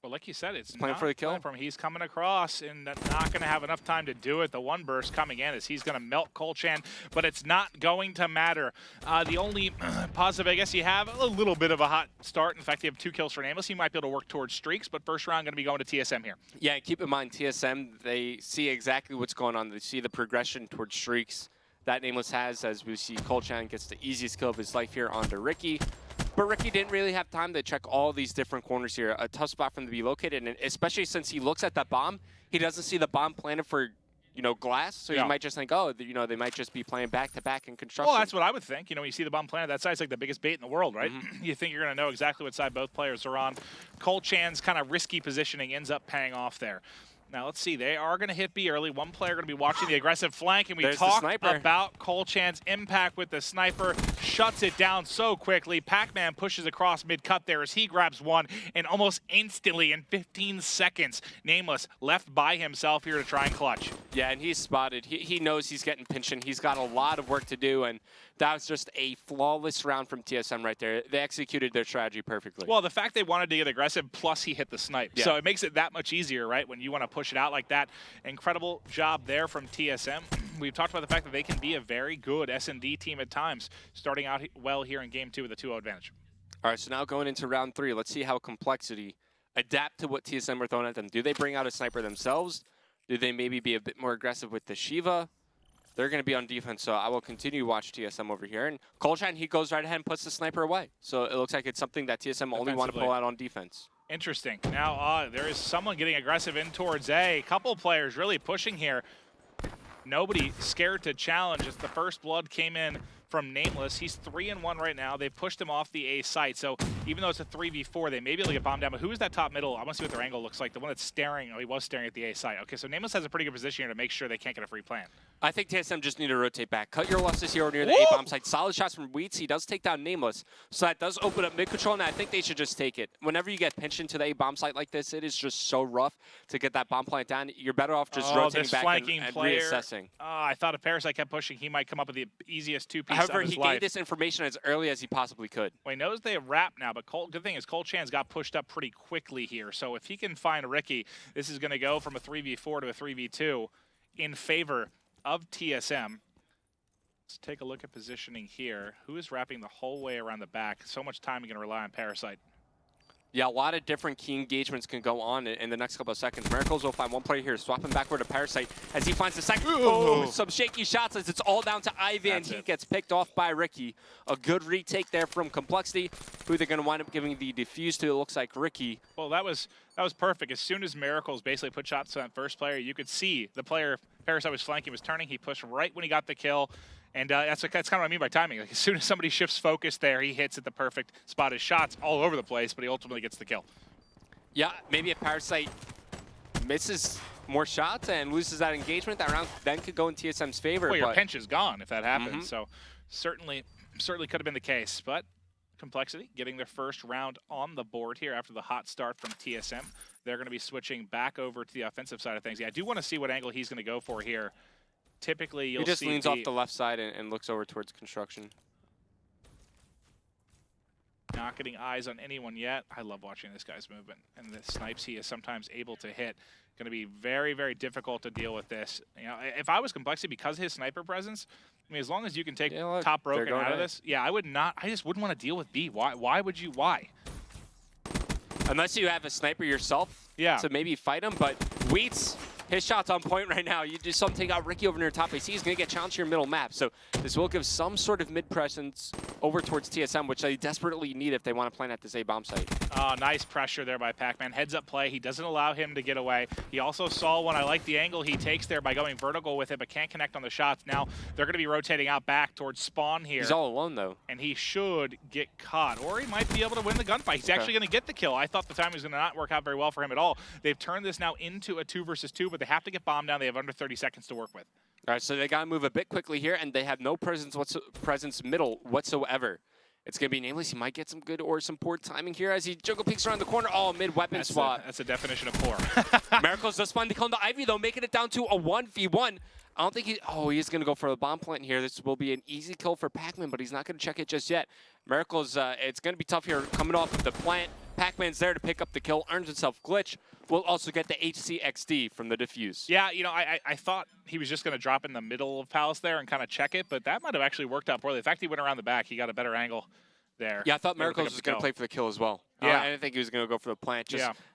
[SPEAKER 2] Well, like you said, it's
[SPEAKER 1] playing for the kill.
[SPEAKER 2] From he's coming across and not going to have enough time to do it. The one burst coming in as he's going to melt colChan, but it's not going to matter. The only positive, I guess, you have a little bit of a hot start. In fact, you have 2 kills for Nameless. You might be able to work towards streaks, but first round going to be going to TSM here. Yeah,
[SPEAKER 1] and keep in mind, TSM, they see exactly what's going on. They see the progression towards streaks that Nameless has, as we see colChan gets the easiest kill of his life here onto Ricky. But Ricky didn't really have time to check all these different corners here. A tough spot for him to be located, and especially since he looks at that bomb, he doesn't see the bomb planted for, glass. So you might just think, oh, they might just be playing back-to-back in construction.
[SPEAKER 2] Well, that's what I would think. You see the bomb planted, that side's like the biggest bait in the world, right? You think you're going to know exactly what side both players are on. colChan's kind of risky positioning ends up paying off there. Now, let's see. They are going to hit B early. One player going to be watching the aggressive flank, and we talked about colChan's impact with the sniper. Shuts it down so quickly. Pac-Man pushes across mid-cut there as he grabs one, and almost instantly, in 15 seconds, Nameless left by himself here to try and clutch.
[SPEAKER 1] Yeah, and he's spotted. He knows he's getting pinched, and he's got a lot of work to do, and that was just a flawless round from TSM right there. They executed their strategy perfectly.
[SPEAKER 2] Well, the fact they wanted to get aggressive, plus he hit the snipe. So it makes it that much easier, right, when you want to push it out like that. Incredible job there from TSM. We've talked about the fact that they can be a very good S&D team at times, starting out well here in Game 2 with a 2-0 advantage.
[SPEAKER 1] All right, so now going into round 3, let's see how compLexity adapt to what TSM are throwing at them. Do they bring out a sniper themselves? Do they maybe be a bit more aggressive with the Shiva? They're going to be on defense, so I will continue to watch TSM over here. And colChan, he goes right ahead and puts the sniper away. So it looks like it's something that TSM only want to pull out on defense.
[SPEAKER 2] Interesting. Now, there is someone getting aggressive in towards A. Couple players really pushing here. Nobody scared to challenge as the first blood came in from Nameless. He's 3-1 right now. They've pushed him off the A site. So even though it's a 3v4, they may be able to get bombed down. But who is that top middle? I want to see what their angle looks like. The one that's staring. Oh, he was staring at the A site. Okay, so Nameless has a pretty good position here to make sure they can't get a free plant.
[SPEAKER 1] I think TSM just need to rotate back. Cut your losses here near the A-bomb site. Solid shots from Weeds. He does take down Nameless. So that does open up mid-control, and I think they should just take it. Whenever you get pinched into the A-bomb site like this, it is just so rough to get that bomb plant down. You're better off just rotating back and reassessing.
[SPEAKER 2] I thought if Parasite kept pushing, he might come up with the easiest 2-piece
[SPEAKER 1] However,
[SPEAKER 2] of his
[SPEAKER 1] he
[SPEAKER 2] life.
[SPEAKER 1] gained this information as early as he possibly could.
[SPEAKER 2] Well, he knows they have wrapped now, but good thing is colChan's got pushed up pretty quickly here. So if he can find Ricky, this is going to go from a 3v4 to a 3v2 in favor of TSM. Let's take a look at positioning here. Who is wrapping the whole way around the back? So much time you're going to rely on Parasite.
[SPEAKER 1] Yeah, a lot of different key engagements can go on in the next couple of seconds. Miracles will find one player here, swapping backward to Parasite as he finds the second. Oh, some shaky shots as it's all down to Ivy, and he gets picked off by Ricky. A good retake there from compLexity, who they're going to wind up giving the defuse to. It looks like Ricky.
[SPEAKER 2] Well, that was perfect. As soon as Miracles basically put shots to that first player, you could see the player Parasite was flanking, was turning. He pushed right when he got the kill. And that's kind of what I mean by timing. Like, as soon as somebody shifts focus there, he hits at the perfect spot. His shots all over the place, but he ultimately gets the kill.
[SPEAKER 1] Yeah, maybe if Parasite misses more shots and loses that engagement, that round then could go in TSM's favor.
[SPEAKER 2] Well, your pinch is gone if that happens. So certainly could have been the case. But compLexity getting their first round on the board here after the hot start from TSM. They're going to be switching back over to the offensive side of things. Yeah, I do want to see what angle he's going to go for here. Typically, you'll see
[SPEAKER 1] he just leans off the left side and looks over towards construction.
[SPEAKER 2] Not getting eyes on anyone yet. I love watching this guy's movement. And the snipes he is sometimes able to hit. Going to be very, very difficult to deal with this. If I was compLexity, because of his sniper presence, I mean, as long as you can take top broken out of this, I would not. I just wouldn't want to deal with B. Why would you? Why?
[SPEAKER 1] Unless you have a sniper yourself to maybe fight him. But Wheats, his shot's on point right now. You do something, take out Ricky over near top AC. He's going to get challenged here middle map. So this will give some sort of mid presence over towards TSM, which they desperately need if they want to plant at this A bomb site.
[SPEAKER 2] Oh, nice pressure there by Pac-Man. Heads up play. He doesn't allow him to get away. He also saw one. I like the angle he takes there by going vertical with it, but can't connect on the shots. Now they're going to be rotating out back towards spawn here.
[SPEAKER 1] He's all alone, though.
[SPEAKER 2] And he should get caught, or he might be able to win the gunfight. He's actually going to get the kill. I thought the timing was going to not work out very well for him at all. They've turned this now into a 2 versus 2, but they have to get bombed down. They have under 30 seconds to work with.
[SPEAKER 1] All right, so they got to move a bit quickly here, and they have no presence middle whatsoever. It's going to be Nameless. He might get some good or some poor timing here as he juggle peeks around the corner. Oh, mid-weapon swap.
[SPEAKER 2] That's a definition of poor.
[SPEAKER 1] Miracles does find the kill on the Ivy, though, making it down to a 1v1. I don't think he... Oh, he's going to go for the bomb plant here. This will be an easy kill for Pac-Man, but he's not going to check it just yet. Miracles, it's going to be tough here coming off of the plant. Pac-Man's there to pick up the kill, earns himself glitch. We'll also get the HCXD from the defuse.
[SPEAKER 2] Yeah, you know, I thought he was just going to drop in the middle of Palace there and kind of check it, but that might have actually worked out poorly. The fact he went around the back, he got a better angle there.
[SPEAKER 1] Yeah, I thought Miracles was going to play for the kill as well.
[SPEAKER 2] Yeah.
[SPEAKER 1] I didn't think he was going to go for the plant.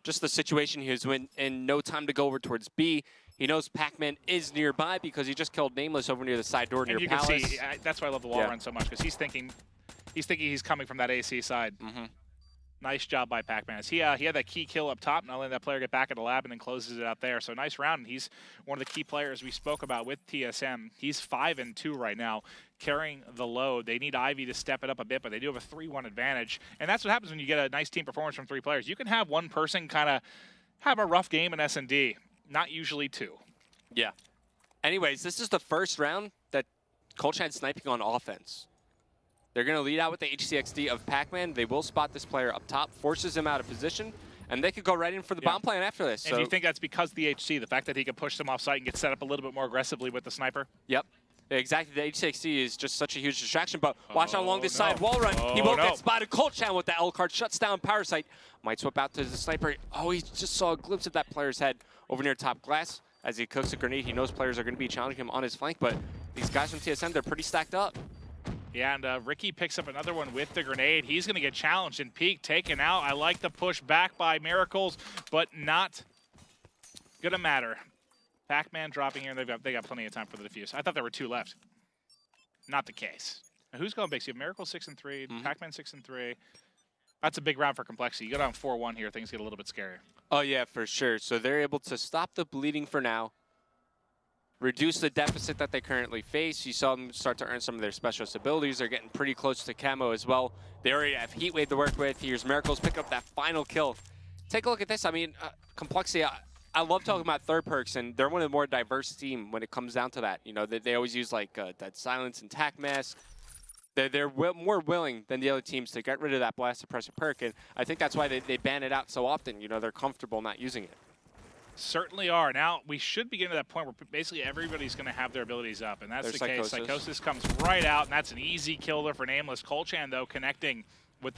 [SPEAKER 1] Just the situation he was in no time to go over towards B. He knows Pac-Man is nearby because he just killed Nameless over near the side door near Palace.
[SPEAKER 2] And you can see, that's why I love the wall run so much, because he's thinking he's coming from that AC side.
[SPEAKER 1] Mm-hmm.
[SPEAKER 2] Nice job by Pac-Man. He had that key kill up top, not letting that player get back at the lab and then closes it out there. So nice round, and he's one of the key players we spoke about with TSM. He's 5-2 right now, carrying the load. They need Ivy to step it up a bit, but they do have a 3-1 advantage. And that's what happens when you get a nice team performance from 3 players. You can have one person kind of have a rough game in S&D, not usually 2.
[SPEAKER 1] Yeah. Anyways, this is the first round that coltchan's sniping on offense. They're going to lead out with the HCXD of Pac-Man. They will spot this player up top, forces him out of position, and they could go right in for the bomb plan after this.
[SPEAKER 2] And do you think that's because of the HC, the fact that he can push them off site and get set up a little bit more aggressively with the sniper?
[SPEAKER 1] Yep. Exactly. The HCXD is just such a huge distraction, but watch out along this side wall run. He won't get spotted. coltchan with the L card shuts down Parasite. Might swap out to the sniper. Oh, he just saw a glimpse of that player's head over near top glass. As he cooks a grenade, he knows players are going to be challenging him on his flank, but these guys from TSM, they're pretty stacked up.
[SPEAKER 2] Yeah, and Ricky picks up another one with the grenade. He's going to get challenged and Peak taken out. I like the push back by Miracles, but not going to matter. Pac-Man dropping here, and they got plenty of time for the defuse. I thought there were 2 left. Not the case. Now, who's going big? So you have Miracle 6-3, Pac-Man 6-3. That's a big round for complexity. You go down 4-1 here, things get a little bit scarier.
[SPEAKER 1] Oh, yeah, for sure. So they're able to stop the bleeding for now, reduce the deficit that they currently face. You saw them start to earn some of their specialist abilities. They're getting pretty close to camo as well. They already have Heat Wave to work with. Here's Miracles pick up that final kill. Take a look at this. I mean, complexity, I love talking about third perks, and they're one of the more diverse team when it comes down to that. You know, they always use like that silence and tac mask. They're more willing than the other teams to get rid of that blast suppressor perk, and I think that's why they ban it out so often. You know, they're comfortable not using it.
[SPEAKER 2] Certainly are. Now, we should be getting to that point where basically everybody's going to have their abilities up, and that's the case. Psychosis comes right out, and that's an easy killer for Nameless. coltchan, though, connecting with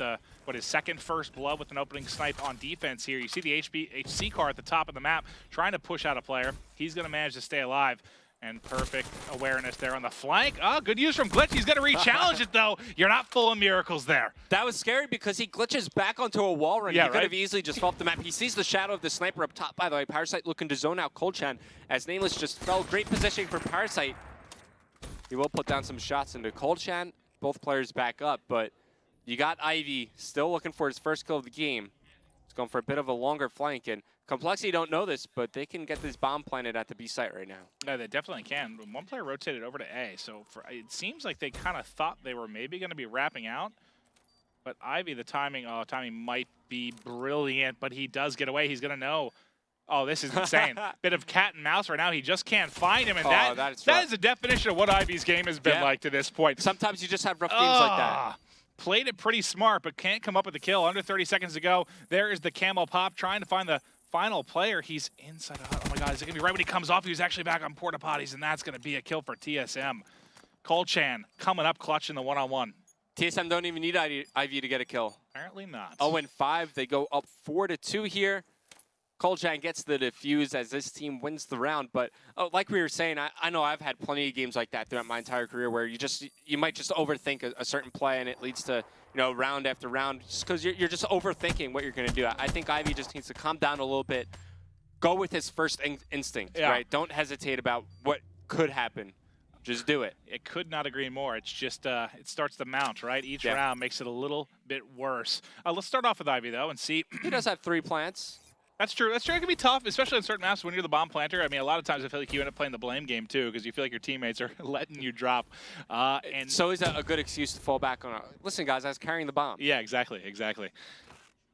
[SPEAKER 2] his second first blood with an opening snipe on defense here. You see the HC car at the top of the map trying to push out a player. He's going to manage to stay alive. And perfect awareness there on the flank. Oh, good use from Glitch. He's going to re-challenge it, though. You're not full of Miracles there.
[SPEAKER 1] That was scary because he glitches back onto a wall run.
[SPEAKER 2] Yeah,
[SPEAKER 1] he could have easily just fell off the map. He sees the shadow of the sniper up top, by the way. Parasite looking to zone out coltchan as Nameless just fell. Great positioning for Parasite. He will put down some shots into coltchan. Both players back up, but you got Ivy still looking for his first kill of the game. He's going for a bit of a longer flank, and complexity don't know this, but they can get this bomb planted at the B site right now.
[SPEAKER 2] No, they definitely can. One player rotated over to A, so it seems like they kind of thought they were maybe going to be wrapping out. But Ivy, the timing might be brilliant, but he does get away. He's going to know, oh, this is insane. Bit of cat and mouse right now. He just can't find him, and that is the definition of what Ivy's game has been like to this point.
[SPEAKER 1] Sometimes you just have rough games like that.
[SPEAKER 2] Played it pretty smart, but can't come up with the kill. Under 30 seconds to go. There is the camo pop trying to find the final player. He's inside out. Oh my god, is it going to be right when he comes off? He was actually back on porta potties, and that's going to be a kill for TSM. coltchan coming up clutch in the one-on-one.
[SPEAKER 1] TSM don't even need Ivy to get a kill.
[SPEAKER 2] Apparently not.
[SPEAKER 1] 0-5. They go up 4-2 here. coltchan gets the defuse as this team wins the round. But like we were saying, I know I've had plenty of games like that throughout my entire career where you might just overthink a certain play and it leads to round after round just because you're just overthinking what you're going to do. I think Ivy just needs to calm down a little bit, go with his first instinct, right? Don't hesitate about what could happen. Just do it.
[SPEAKER 2] It could not agree more. It's just, it starts to mount, right? Each round makes it a little bit worse. Let's start off with Ivy, though, and see.
[SPEAKER 1] He does have 3 plants.
[SPEAKER 2] That's true. That's true. It can be tough, especially on certain maps when you're the bomb planter. I mean, a lot of times I feel like you end up playing the blame game, too, because you feel like your teammates are letting you drop. And
[SPEAKER 1] so is that a good excuse to fall back on? Listen, guys, I was carrying the bomb.
[SPEAKER 2] Yeah, exactly. Exactly.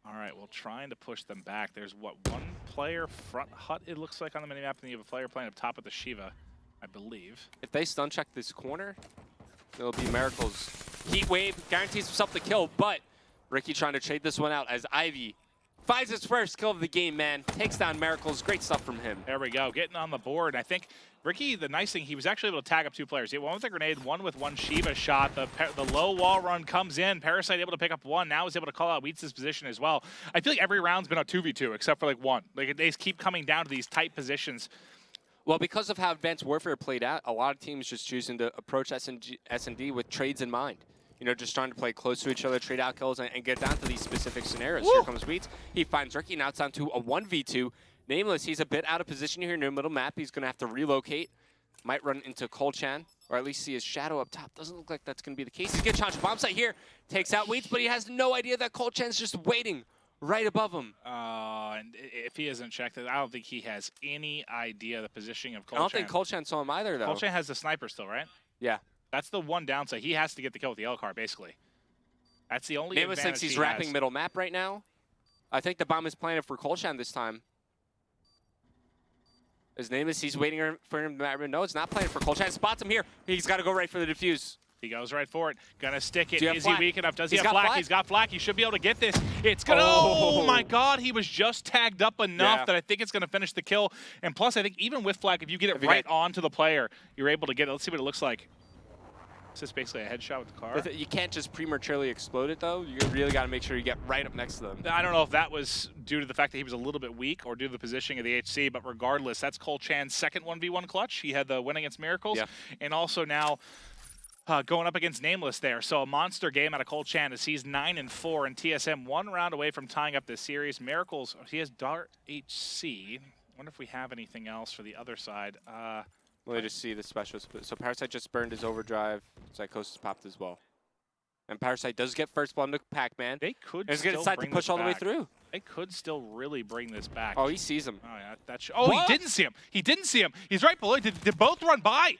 [SPEAKER 2] All right, well, trying to push them back. There's, what, 1 player front hut, it looks like, on the minimap, and then you have a player playing up top of the Shiva, I believe.
[SPEAKER 1] If they stun check this corner, it'll be Miracles. Heat Wave guarantees himself the kill, but Ricky trying to trade this one out as Ivy finds his first kill of the game, man. Takes down Miracles. Great stuff from him.
[SPEAKER 2] There we go, getting on the board. I think Ricky, the nice thing, he was actually able to tag up 2 players. He had one with a grenade, one with 1 Shiva shot. The low wall run comes in. Parasite able to pick up 1. Now he's able to call out Wheats' position as well. I feel like every round's been a 2v2 except for like 1. Like they just keep coming down to these tight positions.
[SPEAKER 1] Well, because of how Advanced Warfare played out, a lot of teams just choosing to approach S&D with trades in mind. You know, just trying to play close to each other, trade out kills, and get down to these specific scenarios. Woo! Here comes Wheats. He finds Ricky. Now it's down to a 1v2. Nameless, he's a bit out of position here near middle map. He's going to have to relocate. Might run into Colchan, or at least see his shadow up top. Doesn't look like that's going to be the case. He's going to bomb site here. Takes out Wheats, but he has no idea that Colchan's just waiting right above him.
[SPEAKER 2] And if he hasn't checked it, I don't think he has any idea the positioning of Colchan.
[SPEAKER 1] I don't think Colchan saw him either, though.
[SPEAKER 2] Colchan has the sniper still, right?
[SPEAKER 1] Yeah.
[SPEAKER 2] That's the one downside. He has to get the kill with the L-car, basically. That's the only
[SPEAKER 1] Nameless
[SPEAKER 2] advantage
[SPEAKER 1] thinks he's
[SPEAKER 2] he
[SPEAKER 1] wrapping
[SPEAKER 2] has.
[SPEAKER 1] middle map right now. I think the bomb is planted for Colchan this time. His name is, he's waiting for him to no, it's not planted for Colchan. Spots him here. He's got to go right for the defuse.
[SPEAKER 2] He goes right for it. Gonna stick it.
[SPEAKER 1] Is
[SPEAKER 2] he weak enough? Does he have
[SPEAKER 1] got
[SPEAKER 2] flak? He's got flak. He should be able to get this. It's gonna, oh my God, he was just tagged up enough that I think it's gonna finish the kill. And plus, I think even with flak, if you get it right onto the player, you're able to get it. Let's see what it looks like. Is this basically a headshot with the car?
[SPEAKER 1] You can't just prematurely explode it, though. You really got to make sure you get right up next to them.
[SPEAKER 2] I don't know if that was due to the fact that he was a little bit weak or due to the positioning of the HC, but regardless, that's Colchan's second 1v1 clutch. He had the win against Miracles, and also now going up against Nameless there. So a monster game out of Colchan as he's 9-4, and TSM 1 round away from tying up this series. Miracles, he has Dart HC. Wonder if we have anything else for the other side.
[SPEAKER 1] Let me just see the specials. So Parasite just burned his overdrive. Psychosis popped as well. And Parasite does get first blood into Pac-Man.
[SPEAKER 2] They could
[SPEAKER 1] still going to decide to push all the way through.
[SPEAKER 2] They could still really bring this back.
[SPEAKER 1] Oh, he sees him.
[SPEAKER 2] Oh, yeah, he didn't see him. He didn't see him. He's right below. Did both run by?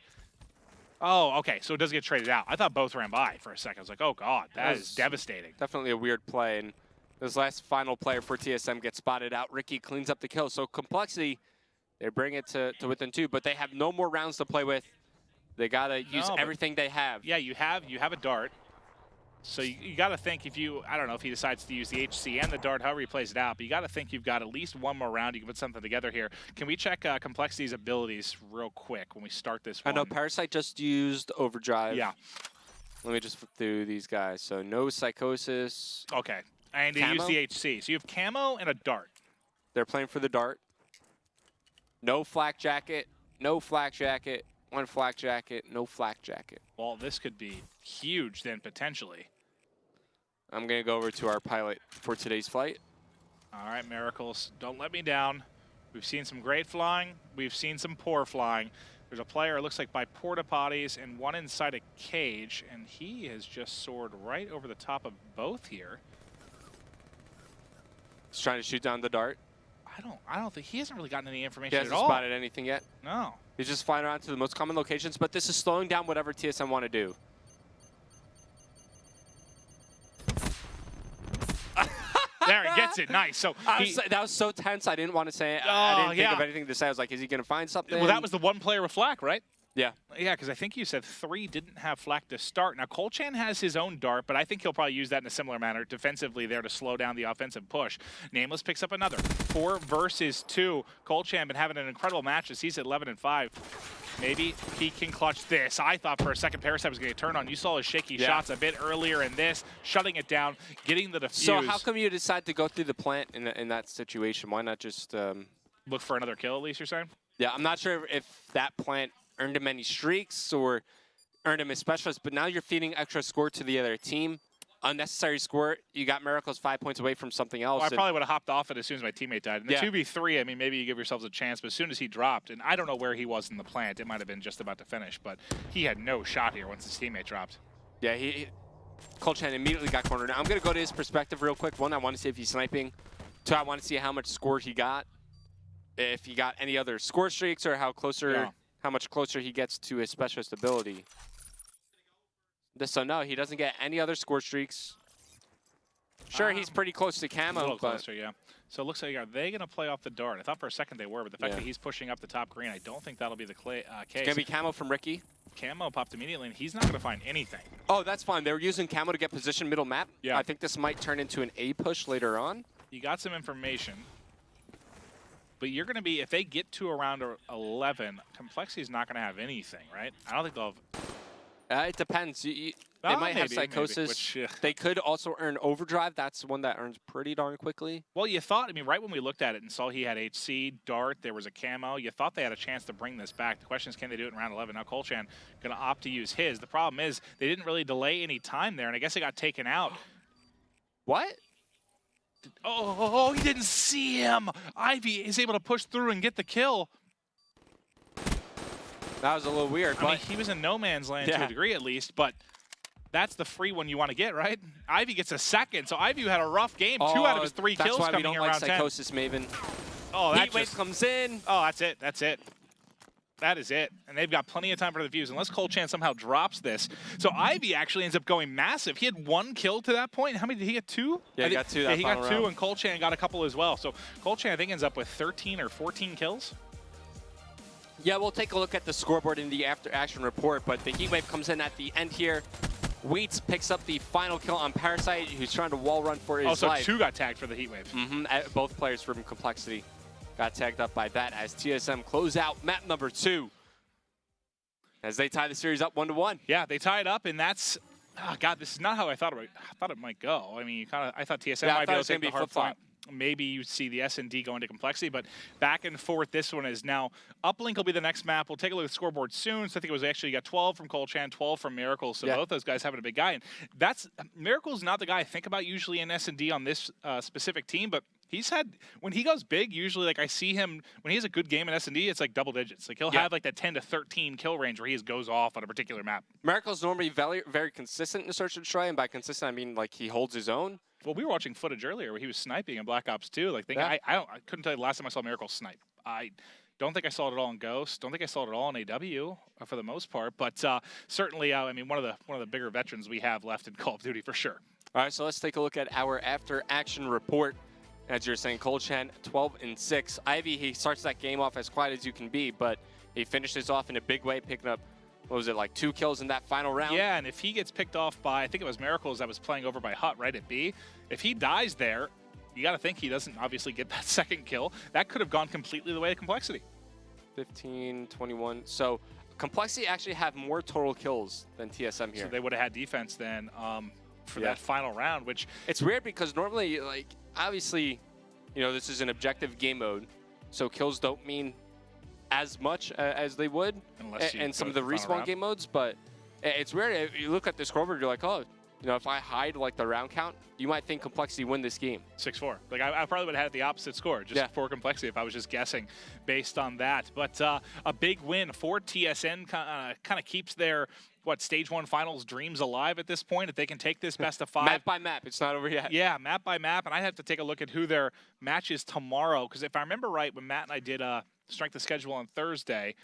[SPEAKER 2] Oh, okay. So it does get traded out. I thought both ran by for a second. I was like, oh, God, that is devastating.
[SPEAKER 1] Definitely a weird play. And this last final player for TSM gets spotted out. Ricky cleans up the kill. So complexity, they bring it to within 2, but they have no more rounds to play with. They got to use everything they have.
[SPEAKER 2] Yeah, you have a dart. So you got to think if you, I don't know if he decides to use the HC and the dart, however he plays it out, but you got to think you've got at least one more round. You can put something together here. Can we check complexity's abilities real quick when we start this one?
[SPEAKER 1] I know Parasite just used overdrive.
[SPEAKER 2] Yeah.
[SPEAKER 1] Let me just flip through these guys. So no psychosis.
[SPEAKER 2] Okay. And they use the HC. So you have camo and a dart.
[SPEAKER 1] They're playing for the dart. No flak jacket. No flak jacket. 1 flak jacket. No flak jacket.
[SPEAKER 2] Well, this could be huge then potentially.
[SPEAKER 1] I'm going to go over to our pilot for today's flight.
[SPEAKER 2] All right, Miracles, don't let me down. We've seen some great flying. We've seen some poor flying. There's a player, it looks like, by porta potties and one inside a cage, and he has just soared right over the top of both here.
[SPEAKER 1] He's trying to shoot down the dart.
[SPEAKER 2] I don't think he hasn't really gotten any information at all.
[SPEAKER 1] He hasn't spotted anything yet.
[SPEAKER 2] No.
[SPEAKER 1] He's just flying around to the most common locations, but this is slowing down whatever TSM want to do.
[SPEAKER 2] There, he gets it. Nice. So
[SPEAKER 1] that was so tense. I didn't want to say it. I didn't think of anything to say. I was like, is he going to find something?
[SPEAKER 2] Well, that was the one player with flak, right?
[SPEAKER 1] Yeah.
[SPEAKER 2] Yeah, because I think you said 3 didn't have flak to start. Now, Colchan has his own dart, but I think he'll probably use that in a similar manner defensively there to slow down the offensive push. Nameless picks up another. 4 versus 2. Colchan been having an incredible match as he's at 11-5. Maybe he can clutch this. I thought for a second Parasite was going to turn on. You saw his shaky shots a bit earlier in this, shutting it down, getting the defuse.
[SPEAKER 1] So how come you decide to go through the plant in that situation? Why not just
[SPEAKER 2] look for another kill, at least you're saying?
[SPEAKER 1] Yeah, I'm not sure if that plant earned him any streaks or earned him a specialist, but now you're feeding extra score to the other team. unnecessary score. You got Miracles 5 points away from something else.
[SPEAKER 2] Well, I probably would have hopped off it as soon as my teammate died. In the 2v3, I mean, maybe you give yourselves a chance, but as soon as he dropped, and I don't know where he was in the plant, it might have been just about to finish, but he had no shot here once his teammate dropped.
[SPEAKER 1] Yeah, colChan immediately got cornered. Now, I'm going to go to his perspective real quick. One, I want to see if he's sniping. Two, I want to see how much score he got. If he got any other score streaks or how much closer he gets to his specialist ability. So no, he doesn't get any other score streaks. Sure, he's pretty close to camo.
[SPEAKER 2] A little closer, yeah. So it looks like, are they going to play off the dart? I thought for a second they were, but the fact that he's pushing up the top green, I don't think that'll be the case.
[SPEAKER 1] It's going to be camo from Ricky.
[SPEAKER 2] Camo popped immediately, and he's not going to find anything.
[SPEAKER 1] Oh, that's fine. They were using camo to get position middle map.
[SPEAKER 2] Yeah.
[SPEAKER 1] I think this might turn into an A push later on.
[SPEAKER 2] You got some information. But you're going to be, if they get to around 11, compLexity's not going to have anything, right? I don't think they'll have...
[SPEAKER 1] It depends. They might have Psychosis.
[SPEAKER 2] Maybe,
[SPEAKER 1] they could also earn Overdrive. That's one that earns pretty darn quickly.
[SPEAKER 2] Well, you thought, I mean, right when we looked at it and saw he had HC, Dart, there was a camo, you thought they had a chance to bring this back. The question is, can they do it in round 11? Now, colChan going to opt to use his. The problem is they didn't really delay any time there, and I guess it got taken out.
[SPEAKER 1] What?
[SPEAKER 2] Oh, he didn't see him. Ivy is able to push through and get the kill.
[SPEAKER 1] That was a little weird.
[SPEAKER 2] I mean, he was in no man's land to a degree at least, but that's the free one you want to get, right? Ivy gets a second, so Ivy had a rough game. 2 out of his 3 kills coming here around 10.
[SPEAKER 1] Psychosis Maven.
[SPEAKER 2] Oh, that
[SPEAKER 1] Heatwave comes in.
[SPEAKER 2] Oh, that's it. That's it. That is it. And they've got plenty of time for the views, unless colChan somehow drops this. So Ivy actually ends up going massive. He had 1 kill to that point. How many did he get? 2?
[SPEAKER 1] Yeah, he got 2
[SPEAKER 2] he got 2, and colChan got a couple as well. So colChan, I think, ends up with 13 or 14 kills.
[SPEAKER 1] Yeah, we'll take a look at the scoreboard in the after-action report, but the Heatwave comes in at the end here. Wheats picks up the final kill on Parasite, who's trying to wall run for his life.
[SPEAKER 2] So 2 got tagged for the Heatwave.
[SPEAKER 1] Both players from compLexity got tagged up by that as TSM close out map number 2. As they tie the series up 1-1.
[SPEAKER 2] Yeah, they tie it up, and that's... Oh, God, this is not how I thought it might go. I mean, I thought TSM might be able to take the hard flop. Maybe you see the S&D going to compLexity, but back and forth, this one is now. Uplink will be the next map. We'll take a look at the scoreboard soon. So I think it was actually, you got 12 from colChan, 12 from Miracles. So both those guys having a big guy. And that's, Miracles not the guy I think about usually in S&D on this specific team, but he's had, when he goes big, usually like I see him, when he has a good game in S&D, it's like double digits. Like he'll have like that 10 to 13 kill range where he just goes off on a particular map.
[SPEAKER 1] Miracle's normally very, very consistent in Search and Destroy, and by consistent, I mean like he holds his own.
[SPEAKER 2] Well, we were watching footage earlier where he was sniping in Black Ops 2. Like, I couldn't tell you the last time I saw Miracle snipe. I don't think I saw it at all in Ghost. Don't think I saw it at all in AW for the most part. But certainly, I mean, one of the bigger veterans we have left in Call of Duty for sure.
[SPEAKER 1] All right, so let's take a look at our after-action report. As you're saying, colChan 12-6. Ivy, he starts that game off as quiet as you can be, but he finishes off in a big way, picking up, what was it, like 2 kills in that final round?
[SPEAKER 2] Yeah, and if he gets picked off by, I think it was Miracles that was playing over by Hut right at B, if he dies there, you got to think he doesn't obviously get that second kill. That could have gone completely the way of compLexity.
[SPEAKER 1] 15, 21. So compLexity actually have more total kills than TSM here.
[SPEAKER 2] So they would have had defense then for that final round, which...
[SPEAKER 1] It's weird because normally, like, obviously, you know, this is an objective game mode, so kills don't mean as much as they would in some of the respawn game modes, but it's weird. If you look at the scoreboard, you're like, oh, you know, if I hide like the round count, you might think compLexity win this game.
[SPEAKER 2] 6-4. Like I probably would have had the opposite score just for compLexity if I was just guessing based on that. But a big win for TSN kind of keeps their stage 1 finals dreams alive at this point. If they can take this best of 5
[SPEAKER 1] map by map, it's not over yet.
[SPEAKER 2] Yeah, map by map, and I have to take a look at who their match is tomorrow, because if I remember right, when Matt and I did strength of schedule on Thursday.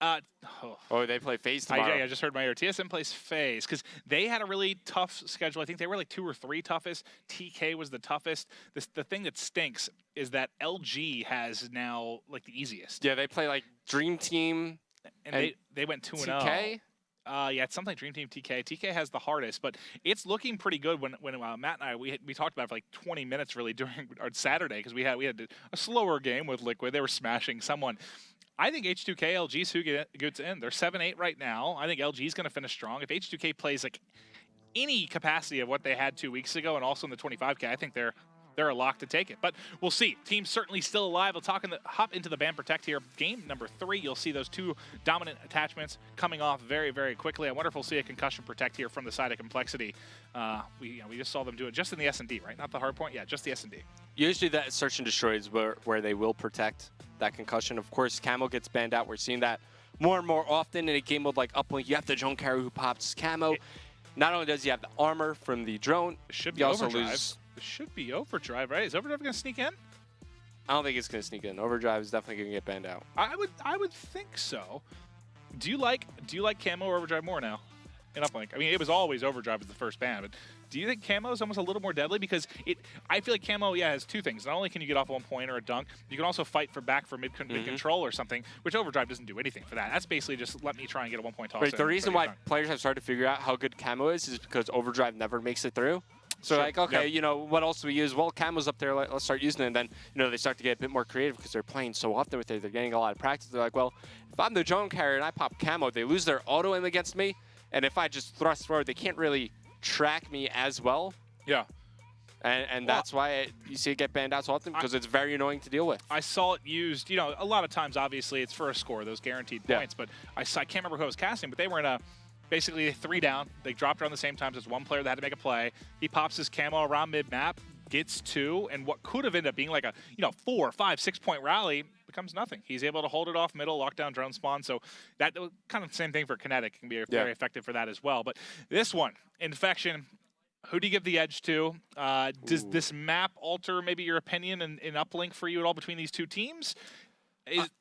[SPEAKER 1] They play FaZe tomorrow.
[SPEAKER 2] I just heard my ear. TSM plays FaZe because they had a really tough schedule. I think they were like 2 or 3 toughest. TK was the toughest. The thing that stinks is that LG has now like the easiest.
[SPEAKER 1] Yeah, they play like Dream Team.
[SPEAKER 2] And they went 2-0.
[SPEAKER 1] TK?
[SPEAKER 2] Yeah, it's something like Dream Team TK. TK has the hardest, but it's looking pretty good. When Matt and I we talked about it for like 20 minutes really during our Saturday, because we had a slower game with Liquid. They were smashing someone. I think H2K, LG's who gets in. They're 7-8 right now. I think LG's going to finish strong. If H2K plays like any capacity of what they had 2 weeks ago, and also in the 25K, I think they're they're a lock to take it. But we'll see. Team's certainly still alive. We'll hop into the ban protect here. Game number 3, you'll see those 2 dominant attachments coming off very, very quickly. I wonder if we'll see a concussion protect here from the side of compLexity. We just saw them do it just in the S&D, right? Not the hardpoint. Yeah, just the S&D.
[SPEAKER 1] Usually that search and destroy is where they will protect that concussion. Of course, camo gets banned out. We're seeing that more and more often in a game mode like Uplink. You have the drone carrier who pops camo. Not only does he have the armor from the drone,
[SPEAKER 2] it should be overdrive. It should be overdrive, right? Is overdrive going to sneak in?
[SPEAKER 1] I don't think it's going to sneak in. Overdrive is definitely going to get banned out.
[SPEAKER 2] I would think so. Do you like camo or overdrive more now in Uplink? I mean, it was always overdrive as the first ban, but do you think camo is almost a little more deadly? Because I feel like camo, has 2 things. Not only can you get off 1 point or a dunk, you can also fight for back for mid control or something, which overdrive doesn't do anything for that. That's basically just let me try and get a 1 point toss.
[SPEAKER 1] Right, the reason why players have started to figure out how good camo is because overdrive never makes it through. So like, okay, you know, what else do we use? Well, camo's up there, let's start using it. And then, you know, they start to get a bit more creative because they're playing so often with it. They're getting a lot of practice. They're like, well, if I'm the drone carrier and I pop camo, they lose their auto aim against me. And if I just thrust forward, they can't really track me as well.
[SPEAKER 2] Yeah.
[SPEAKER 1] And that's why you see it get banned out so often, because it's very annoying to deal with.
[SPEAKER 2] I saw it used, you know, a lot of times, obviously, it's for a score, those guaranteed points. But I can't remember who I was casting, but they were in a basically 3 down. They dropped around the same time as one player that had to make a play. He pops his camo around mid-map, gets 2, and what could have ended up being like a 4, 5, 6 point rally becomes nothing. He's able to hold it off middle, lock down drone spawn. So that kind of the same thing for Kinetic. Can be very effective for that as well. But this one, Infection, who do you give the edge to? Does this map alter maybe your opinion in Uplink for you at all between these 2 teams?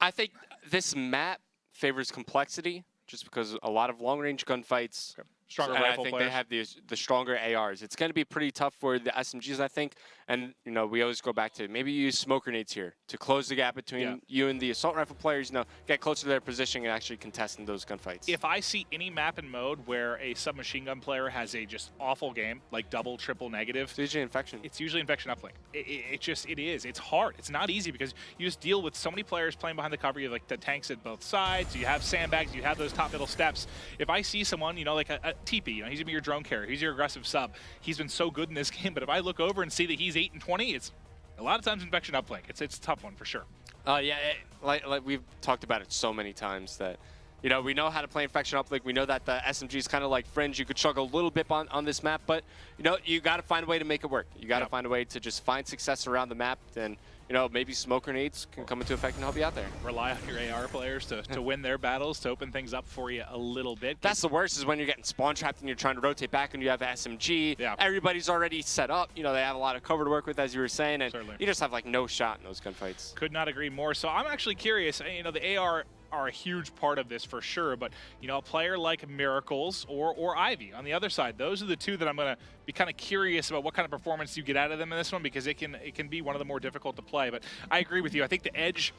[SPEAKER 1] I think this map favors compLexity, just because a lot of long-range gunfights.
[SPEAKER 2] Okay. Stronger
[SPEAKER 1] and
[SPEAKER 2] rifle
[SPEAKER 1] I think
[SPEAKER 2] players.
[SPEAKER 1] they have the stronger ARs. It's going to be pretty tough for the SMGs, I think. And, you know, we always go back to maybe you use smoke grenades here to close the gap between you and the assault rifle players, you know, get closer to their position and actually contest in those gunfights.
[SPEAKER 2] If I see any map and mode where a submachine gun player has a just awful game, like double, triple negative,
[SPEAKER 1] it's usually Infection.
[SPEAKER 2] It's usually Infection Uplink. It is. It's hard. It's not easy because you just deal with so many players playing behind the cover. You have like the tanks at both sides. You have sandbags. You have those top middle steps. If I see someone, you know, like a TP, you know, he's gonna be your drone carrier. He's your aggressive sub. He's been so good in this game, but if I look over and see that he's 8 and 20, it's a lot of times Infection Uplink. It's a tough one for sure.
[SPEAKER 1] Like we've talked about it so many times that, you know, we know how to play Infection Uplink. We know that the SMG is kind of like Fringe. You could struggle a little bit on this map, but, you know, you got to find a way to make it work. You got to find a way to just find success around the map. And, you know, maybe smoke grenades can come into effect and help you out there.
[SPEAKER 2] Rely on your AR players to win their battles, to open things up for you a little bit.
[SPEAKER 1] That's the worst, is when you're getting spawn trapped and you're trying to rotate back and you have SMG.
[SPEAKER 2] Yeah.
[SPEAKER 1] Everybody's already set up. You know, they have a lot of cover to work with, as you were saying, and
[SPEAKER 2] Certainly.
[SPEAKER 1] you just have like no shot in those gunfights.
[SPEAKER 2] Could not agree more. So I'm actually curious. You know, the AR are a huge part of this for sure, but you know, a player like Miracles or Ivy on the other side, those are the 2 that I'm going to be kind of curious about what kind of performance you get out of them in this one, because it can be one of the more difficult to play. But I agree with you. I think the edge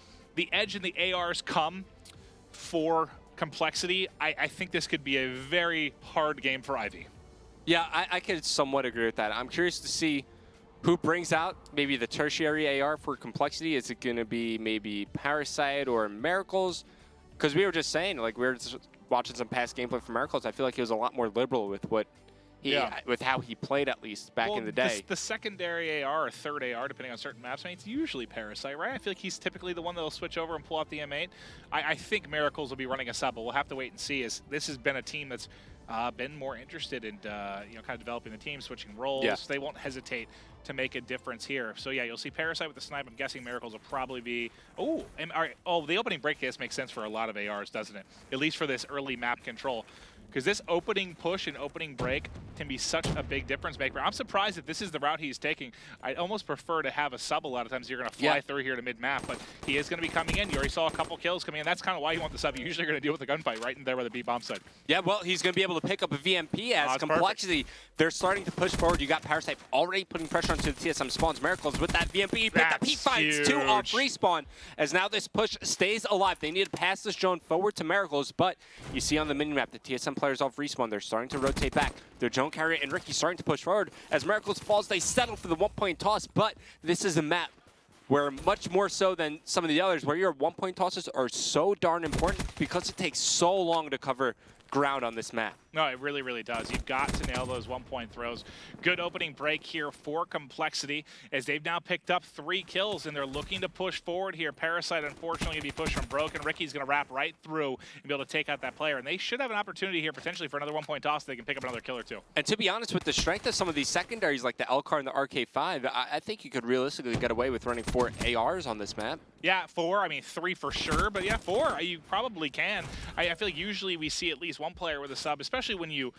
[SPEAKER 2] and the ARs come for compLexity. I think this could be a very hard game for Ivy.
[SPEAKER 1] Yeah, I could somewhat agree with that. I'm curious to see who brings out maybe the tertiary AR for compLexity. Is it going to be maybe Parasite or Miracles? Because we were just saying, like, we were just watching some past gameplay from Miracles. I feel like he was a lot more liberal with what with how he played, at least back in the day.
[SPEAKER 2] The secondary AR or third AR, depending on certain maps, I mean, it's usually Parasite, right? I feel like he's typically the one that'll switch over and pull out the M8. I think Miracles will be running a sub, but we'll have to wait and see. As this has been a team that's been more interested in kind of developing the team, switching roles.
[SPEAKER 1] Yeah.
[SPEAKER 2] They won't hesitate to make a difference here. So yeah, you'll see Parasite with the snipe. I'm guessing Miracles will probably be. All right. Oh, the opening break case makes sense for a lot of ARs, doesn't it? At least for this early map control. Because this opening push and opening break can be such a big difference maker. I'm surprised that this is the route he's taking. I'd almost prefer to have a sub a lot of times. You're going to fly through here to mid-map, but he is going to be coming in. You already saw a couple kills coming in. That's kind of why you want the sub. You're usually going to deal with the gunfight right in there where the B-bomb side.
[SPEAKER 1] Yeah, well, he's going to be able to pick up a VMP as compLexity. They're starting to push forward. You got Parasite already putting pressure onto the TSM spawns. Miracles with that VMP. But the P-Fights 2 off respawn, as now this push stays alive. They need to pass this drone forward to Miracles, but you see on the minimap the TSM players off respawn. They're starting to rotate back. Their drone carrier and Ricky starting to push forward. As Miracles falls, they settle for the 1-point toss, but this is a map where much more so than some of the others, where your 1-point tosses are so darn important because it takes so long to cover ground on this map.
[SPEAKER 2] No, it really, really does. You've got to nail those one-point throws. Good opening break here for compLexity as they've now picked up 3 kills and they're looking to push forward here. Parasite, unfortunately, going to be pushed from Broken. Ricky's going to wrap right through and be able to take out that player. And they should have an opportunity here potentially for another one-point toss. They can pick up another kill or 2.
[SPEAKER 1] And to be honest, with the strength of some of these secondaries like the Elcar and the RK5, I think you could realistically get away with running 4 ARs on this map.
[SPEAKER 2] Yeah, 4. I mean, 3 for sure, but yeah, 4. You probably can. I feel like usually we see at least one player with a sub, especially when you,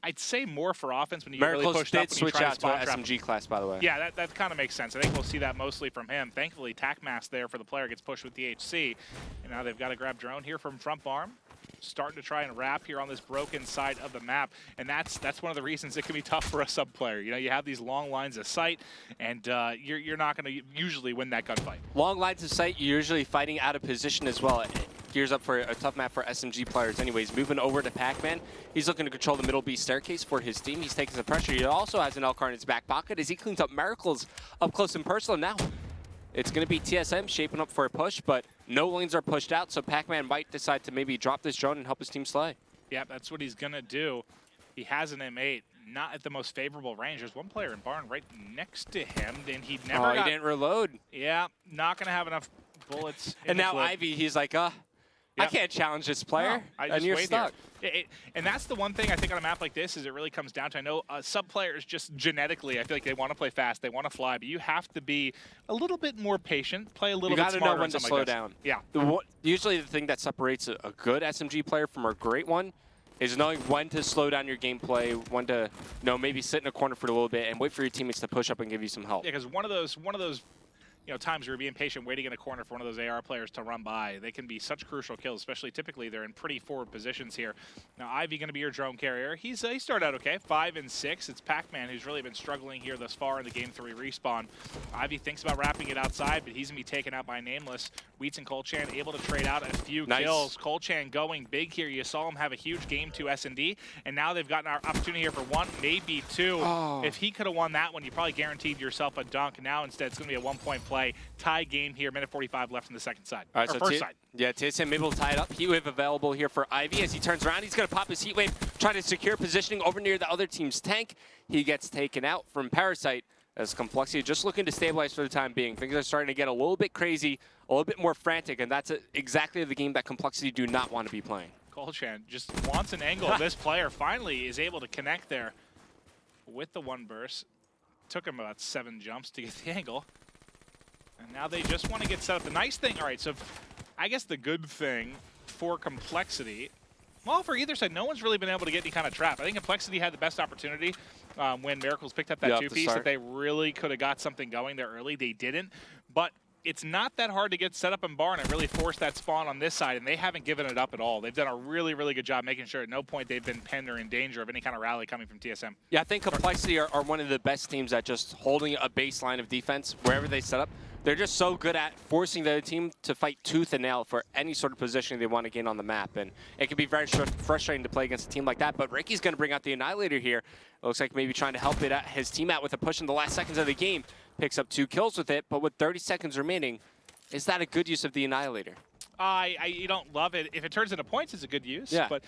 [SPEAKER 2] I'd say more for offense when you get really pushed up and you
[SPEAKER 1] switch
[SPEAKER 2] try
[SPEAKER 1] out to
[SPEAKER 2] to
[SPEAKER 1] SMG class, by the way.
[SPEAKER 2] Yeah, that kind of makes sense. I think we'll see that mostly from him. Thankfully, TacMass there for the player gets pushed with the HC, and now they've got to grab drone here from front farm. Starting to try and wrap here on this broken side of the map, and that's one of the reasons it can be tough for a sub player. You know, you have these long lines of sight, and you're not going to usually win that gunfight.
[SPEAKER 1] Long lines of sight, you're usually fighting out of position as well. It gears up for a tough map for SMG players anyways. Moving over to Pac-Man, he's looking to control the middle B staircase for his team. He's taking some pressure. He also has an Elcar in his back pocket as he cleans up Miracles up close and personal. Now it's going to be TSM shaping up for a push, but no lanes are pushed out, so Pac-Man might decide to maybe drop this drone and help his team slay.
[SPEAKER 2] Yeah, that's what he's going to do. He has an M8, not at the most favorable range. There's one player in Barn right next to him, and he never
[SPEAKER 1] he didn't reload.
[SPEAKER 2] Yeah, not going to have enough bullets.
[SPEAKER 1] And now Ivy, he's like, I can't challenge this player, and you're stuck.
[SPEAKER 2] And that's the one thing I think on a map like this is it really comes down to, I know sub players just genetically, I feel like they want to play fast, they want to fly, but you have to be a little bit more patient, play a little bit smarter.
[SPEAKER 1] You got to know when to slow down.
[SPEAKER 2] Yeah.
[SPEAKER 1] Usually the thing that separates a good SMG player from a great one is knowing when to slow down your gameplay, when to maybe sit in a corner for a little bit and wait for your teammates to push up and give you some help.
[SPEAKER 2] Yeah, because one of those times where you're being patient, waiting in a corner for one of those AR players to run by, they can be such crucial kills, especially typically they're in pretty forward positions here. Now, Ivy going to be your drone carrier. He started out okay, 5 and 6. It's Pac-Man who's really been struggling here thus far in the Game 3 respawn. Ivy thinks about wrapping it outside, but he's going to be taken out by Nameless. Wheats and Colchan able to trade out a few kills. Colchan going big here. You saw him have a huge Game 2 S&D, and now they've gotten our opportunity here for 1, maybe 2. If he could have won that one, you probably guaranteed yourself a dunk. Now instead, it's going to be a 1-point play. Tie game here, minute 45 left on the second side.
[SPEAKER 1] All right, so
[SPEAKER 2] first side.
[SPEAKER 1] Yeah, TSM able to tie it up. Heatwave available here for Ivy as he turns around. He's going to pop his Heatwave, trying to secure positioning over near the other team's tank. He gets taken out from Parasite as compLexity just looking to stabilize for the time being. Things are starting to get a little bit crazy, a little bit more frantic, and that's exactly the game that compLexity do not want to be playing.
[SPEAKER 2] Colchan just wants an angle. This player finally is able to connect there with the 1 burst. Took him about 7 jumps to get the angle. And now they just want to get set up. The nice thing, all right, so I guess the good thing for compLexity, well, for either side, no one's really been able to get any kind of trap. I think compLexity had the best opportunity when Miracles picked up that 2-piece that they really could have got something going there early. They didn't, but it's not that hard to get set up in Barn and really force that spawn on this side, and they haven't given it up at all. They've done a really, really good job making sure at no point they've been penned or in danger of any kind of rally coming from TSM.
[SPEAKER 1] Yeah, I think compLexity are one of the best teams at just holding a baseline of defense wherever they set up. They're just so good at forcing the other team to fight tooth and nail for any sort of positioning they want to gain on the map. And it can be very frustrating to play against a team like that. But Ricky's going to bring out the Annihilator here. It looks like maybe trying to help his team out with a push in the last seconds of the game. Picks up 2 kills with it, but with 30 seconds remaining, is that a good use of the Annihilator?
[SPEAKER 2] You don't love it. If it turns into points, it's a good use.
[SPEAKER 1] Yeah.
[SPEAKER 2] But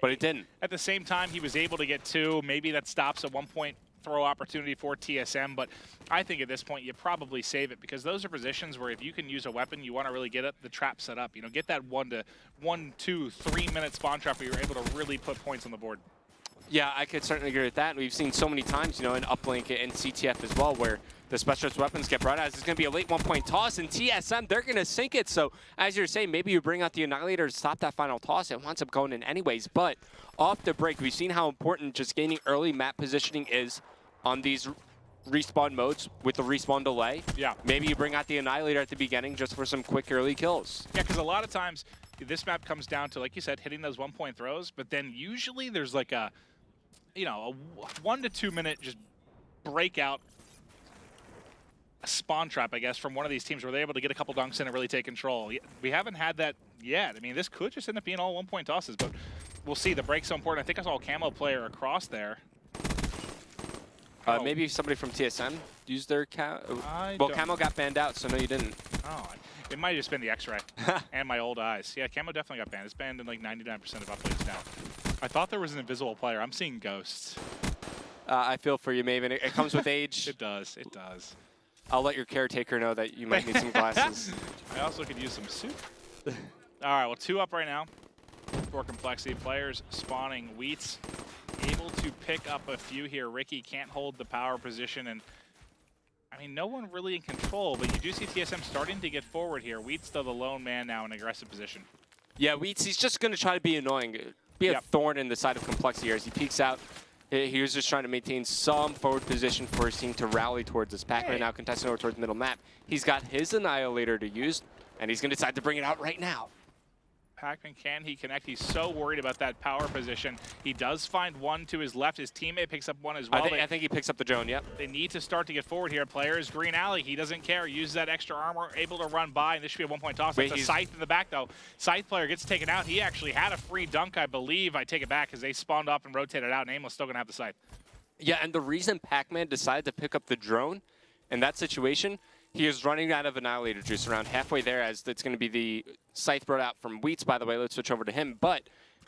[SPEAKER 1] it didn't. At
[SPEAKER 2] the same time, he was able to get 2. Maybe that stops a 1-point throw opportunity for TSM, but I think at this point you probably save it because those are positions where if you can use a weapon, you want to really get the trap set up. Get that 1 to 3 minute spawn trap where you're able to really put points on the board.
[SPEAKER 1] Yeah, I could certainly agree with that. We've seen so many times, in Uplink and CTF as well, where the specialist weapons get brought out. It's going to be a late 1-point toss, and TSM, they're going to sink it. So, as you're saying, maybe you bring out the Annihilator to stop that final toss. It winds up going in anyways. But off the break, we've seen how important just gaining early map positioning is on these respawn modes with the respawn delay.
[SPEAKER 2] Yeah.
[SPEAKER 1] Maybe you bring out the Annihilator at the beginning just for some quick early kills.
[SPEAKER 2] Yeah, because a lot of times this map comes down to, like you said, hitting those 1-point throws, but then usually there's like a 1 to 2 minute just breakout spawn trap, I guess, from one of these teams where they're able to get a couple dunks in and really take control. We haven't had that yet. I mean, this could just end up being all 1-point tosses, but we'll see. The break's so important. I think I saw a camo player across there.
[SPEAKER 1] Maybe somebody from TSM used their camo. Well, camo got banned out, so no, you didn't.
[SPEAKER 2] Oh, It might have just been the X-ray and my old eyes. Yeah, Camo definitely got banned. It's banned in like 99% of uplinks now. I thought there was an invisible player. I'm seeing ghosts.
[SPEAKER 1] I feel for you, Maven. It comes with age.
[SPEAKER 2] It does. It does.
[SPEAKER 1] I'll let your caretaker know that you might need some glasses.
[SPEAKER 2] I also could use some soup. All right, well, 2 up right now for compLexity. Players spawning. Wheats able to pick up a few here. Ricky can't hold the power position, and I mean, no one really in control, but you do see TSM starting to get forward here. Wheats still the lone man now in aggressive position. Yeah,
[SPEAKER 1] Wheats, he's just going to try to be annoying, be a thorn in the side of compLexity here as he peeks out. He was just trying to maintain some forward position for his team to rally towards this. Pac-Man now contesting over towards the middle map. He's got his Annihilator to use, and he's going to decide to bring it out right now.
[SPEAKER 2] Pac-Man, can he connect? He's so worried about that power position. He does find one to his left. His teammate picks up one as well.
[SPEAKER 1] I think he picks up the drone, yep.
[SPEAKER 2] They need to start to get forward here. Players, Green Alley, he doesn't care. Uses that extra armor, able to run by, and this should be a 1-point toss. It's a Scythe in the back, though. Scythe player gets taken out. He actually had a free dunk, I believe. I take it back because they spawned up and rotated out, and Aimless still going to have the Scythe.
[SPEAKER 1] Yeah, and the reason Pac-Man decided to pick up the drone in that situation, he is running out of Annihilator juice around halfway there, as it's going to be the Scythe brought out from Wheats, by the way. Let's switch over to him. But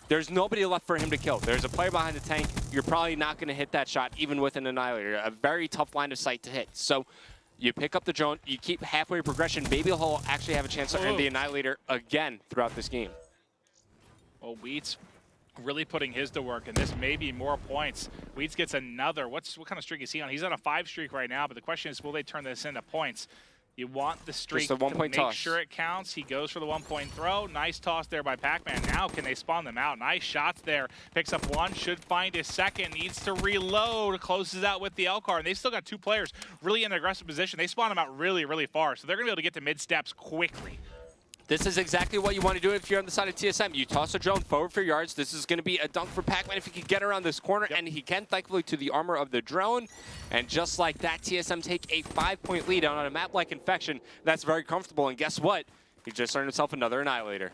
[SPEAKER 1] there's nobody left for him to kill. There's a player behind the tank. You're probably not going to hit that shot, even with an Annihilator. A very tough line of sight to hit. So you pick up the drone. You keep halfway progression. Maybe he'll actually have a chance to earn the Annihilator again throughout this game.
[SPEAKER 2] Well, Wheats really putting his to work, and this may be more points. Wheats gets another. What kind of streak is he on? He's on a 5 streak right now, but the question is, will they turn this into points? You want the streak
[SPEAKER 1] to make
[SPEAKER 2] toss. Sure it counts. He goes for the 1-point throw. Nice toss there by Pac-Man. Now can they spawn them out? Nice shots there. Picks up one, should find his second. Needs to reload. Closes out with the L-car. And they've still got 2 players really in an aggressive position. They spawn them out really, really far. So they're going to be able to get to mid-steps quickly.
[SPEAKER 1] This is exactly what you want to do if you're on the side of TSM. You toss a drone forward for yards. This is going to be a dunk for Pac-Man if he can get around this corner, and he can, thankfully, to the armor of the drone. And just like that, TSM take a 5-point lead on a map like Infection. That's very comfortable, and guess what? He just earned himself another Annihilator.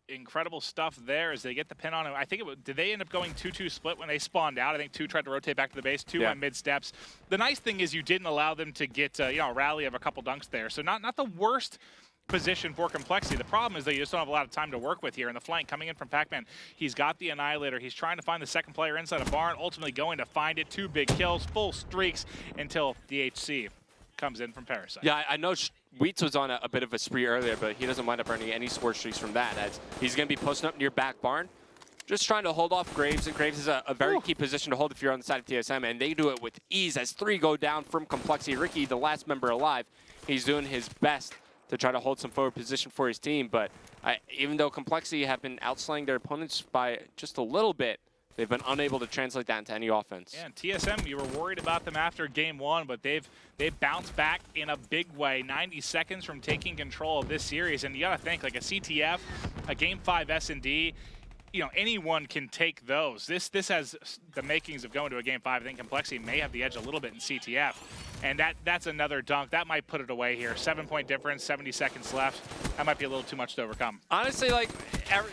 [SPEAKER 2] Incredible stuff there as they get the pin on him. I think did they end up going 2-2 split when they spawned out? I think 2 tried to rotate back to the base, 2 went mid steps. The nice thing is you didn't allow them to get a rally of a couple dunks there. So not the worst position for compLexity. The problem is that you just don't have a lot of time to work with here. In the flank coming in from Pac-Man, he's got the Annihilator. He's trying to find the second player inside a barn, ultimately going to find it. 2 big kills, full streaks until DHC comes in from Parasite.
[SPEAKER 1] Yeah, I know Wheats was on a bit of a spree earlier, but he doesn't wind up earning any score streaks from that, as he's going to be posting up near back barn, just trying to hold off Graves, and Graves is a very key position to hold if you're on the side of TSM, and they do it with ease as 3 go down from compLexity. Ricky, the last member alive, he's doing his best to try to hold some forward position for his team, but even though compLexity have been outslaying their opponents by just a little bit, they've been unable to translate that into any offense.
[SPEAKER 2] Yeah, and TSM, you were worried about them after game 1, but they've bounced back in a big way. 90 seconds from taking control of this series, and you gotta think, like a CTF, a game 5 S&D, anyone can take those. This has the makings of going to a game 5. I think compLexity may have the edge a little bit in CTF. And that's another dunk. That might put it away here. 7-point difference, 70 seconds left. That might be a little too much to overcome.
[SPEAKER 1] Honestly,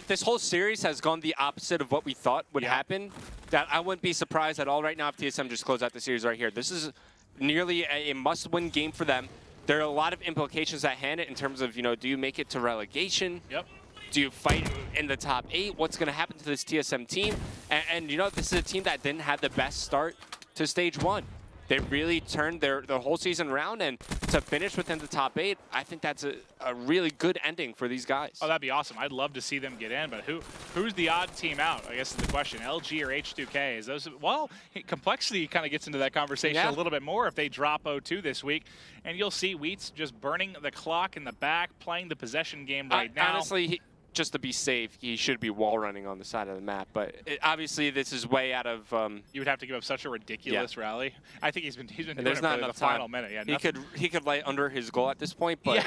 [SPEAKER 1] this whole series has gone the opposite of what we thought would happen. That I wouldn't be surprised at all right now if TSM just closed out the series right here. This is nearly a must-win game for them. There are a lot of implications at hand in terms of, do you make it to relegation?
[SPEAKER 2] Yep.
[SPEAKER 1] Do you fight in the top 8? What's going to happen to this TSM team? And this is a team that didn't have the best start to stage 1. They really turned their whole season around, and to finish within the top 8, I think that's a really good ending for these guys.
[SPEAKER 2] Oh, that'd be awesome. I'd love to see them get in, but who's the odd team out, I guess is the question. LG or H2K? Is those, well, compLexity kind of gets into that conversation a little bit more if they drop 0-2 this week. And you'll see Wheats just burning the clock in the back, playing the possession game right now.
[SPEAKER 1] Honestly, just to be safe, he should be wall running on the side of the map. But obviously, this is way out of.
[SPEAKER 2] You would have to give up such a ridiculous rally. I think he's been doing it for the
[SPEAKER 1] time.
[SPEAKER 2] final minute. Yeah,
[SPEAKER 1] he could lay under his goal at this point, but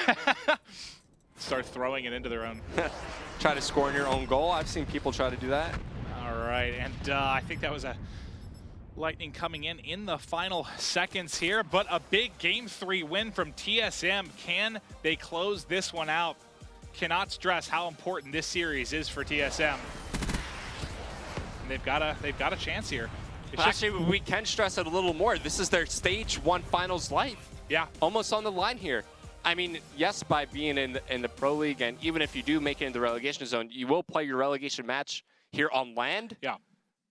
[SPEAKER 2] start throwing it into their own.
[SPEAKER 1] Try to score in your own goal. I've seen people try to do that.
[SPEAKER 2] All right, and I think that was a Lightning coming in the final seconds here, but a big Game 3 win from TSM. Can they close this one out? Cannot stress how important this series is for TSM. And they've got a chance here.
[SPEAKER 1] Actually, we can stress it a little more. This is their stage 1 finals life.
[SPEAKER 2] Yeah.
[SPEAKER 1] Almost on the line here. I mean, yes, by being in the Pro League, and even if you do make it in the relegation zone, you will play your relegation match here on land.
[SPEAKER 2] Yeah.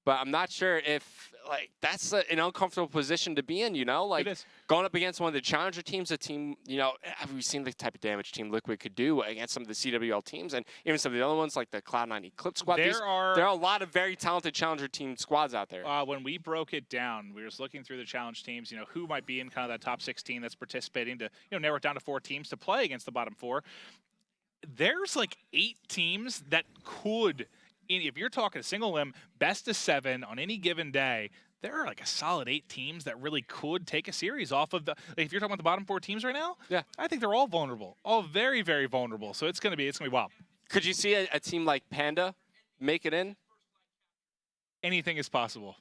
[SPEAKER 1] But I'm not sure if, like, that's an uncomfortable position to be in, you know? Like,
[SPEAKER 2] It is.
[SPEAKER 1] going up against one of the challenger teams, a team, you know, have we seen the type of damage Team Liquid could do against some of the CWL teams and even some of the other ones, like the Cloud9 Eclipse squad? There are a lot of very talented challenger team squads out there.
[SPEAKER 2] When we broke it down, we were just looking through the challenge teams, you know, who might be in kind of that top 16 that's participating to, you know, narrow it down to 4 teams to play against the bottom 4. There's like 8 teams that could, if you're talking a single limb, best of 7 on any given day, there are like a solid 8 teams that really could take a series off of the, like if you're talking about the bottom 4 teams right now,
[SPEAKER 1] yeah,
[SPEAKER 2] I think they're all vulnerable, all very, very vulnerable. So it's gonna be wild.
[SPEAKER 1] Could you see a team like Panda make it in?
[SPEAKER 2] Anything is possible.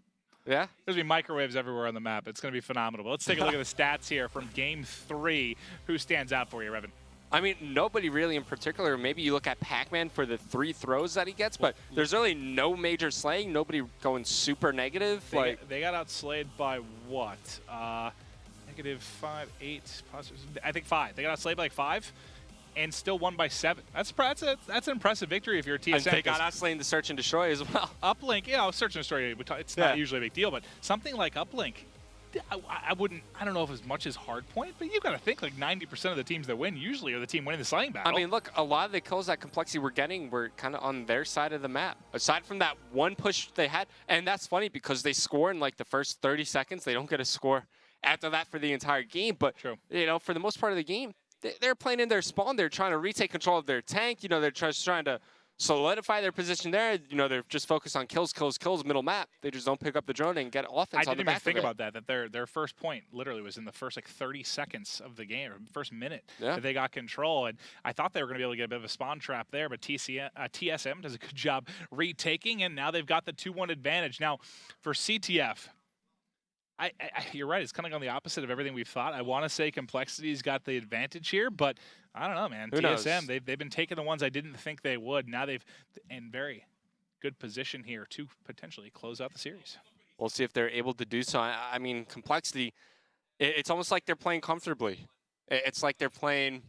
[SPEAKER 1] Yeah?
[SPEAKER 2] There's gonna be microwaves everywhere on the map. It's gonna be phenomenal. But let's take a look at the stats here from Game 3. Who stands out for you, Revan?
[SPEAKER 1] I mean, nobody really in particular. Maybe you look at Pac-Man for the 3 throws that he gets, but there's really no major slaying. Nobody going super negative.
[SPEAKER 2] They got outslayed by what? -5, 8, I think 5. They got outslayed by like 5, and still won by 7. That's an impressive victory if you're a TSM.
[SPEAKER 1] And they got outslayed in the search and destroy as well.
[SPEAKER 2] Uplink, you know, search and destroy. It's not usually a big deal, but something like Uplink. I don't know if as much as Hardpoint, but you got to think like 90% of the teams that win usually are the team winning the slaying battle.
[SPEAKER 1] I mean, look, a lot of the kills that compLexity were getting were kind of on their side of the map. Aside from that one push they had, and that's funny because they score in like the first 30 seconds. They don't get a score after that for the entire game. But, you know, for the most part of the game, they're playing in their spawn. They're trying to retake control of their tank. You know, they're just trying to solidify their position there. You know, they're just focused on kills, middle map. They just don't pick up the drone and get offense on the back of it.
[SPEAKER 2] I didn't even think about that their first point literally was in the first like 30 seconds of the game, or first minute that they got control. And I thought they were going to be able to get a bit of a spawn trap there, but TSM does a good job retaking, and now they've got the 2-1 advantage. Now, for CTF, you're right. It's kind of on the opposite of everything we've thought. I want to say compLexity's got the advantage here, but I don't know, man.
[SPEAKER 1] Who knows?
[SPEAKER 2] TSM, they've been taking the ones I didn't think they would. Now they've in very good position here to potentially close out the series.
[SPEAKER 1] We'll see if they're able to do so. I mean, compLexity, it's almost like they're playing comfortably. It's like they're playing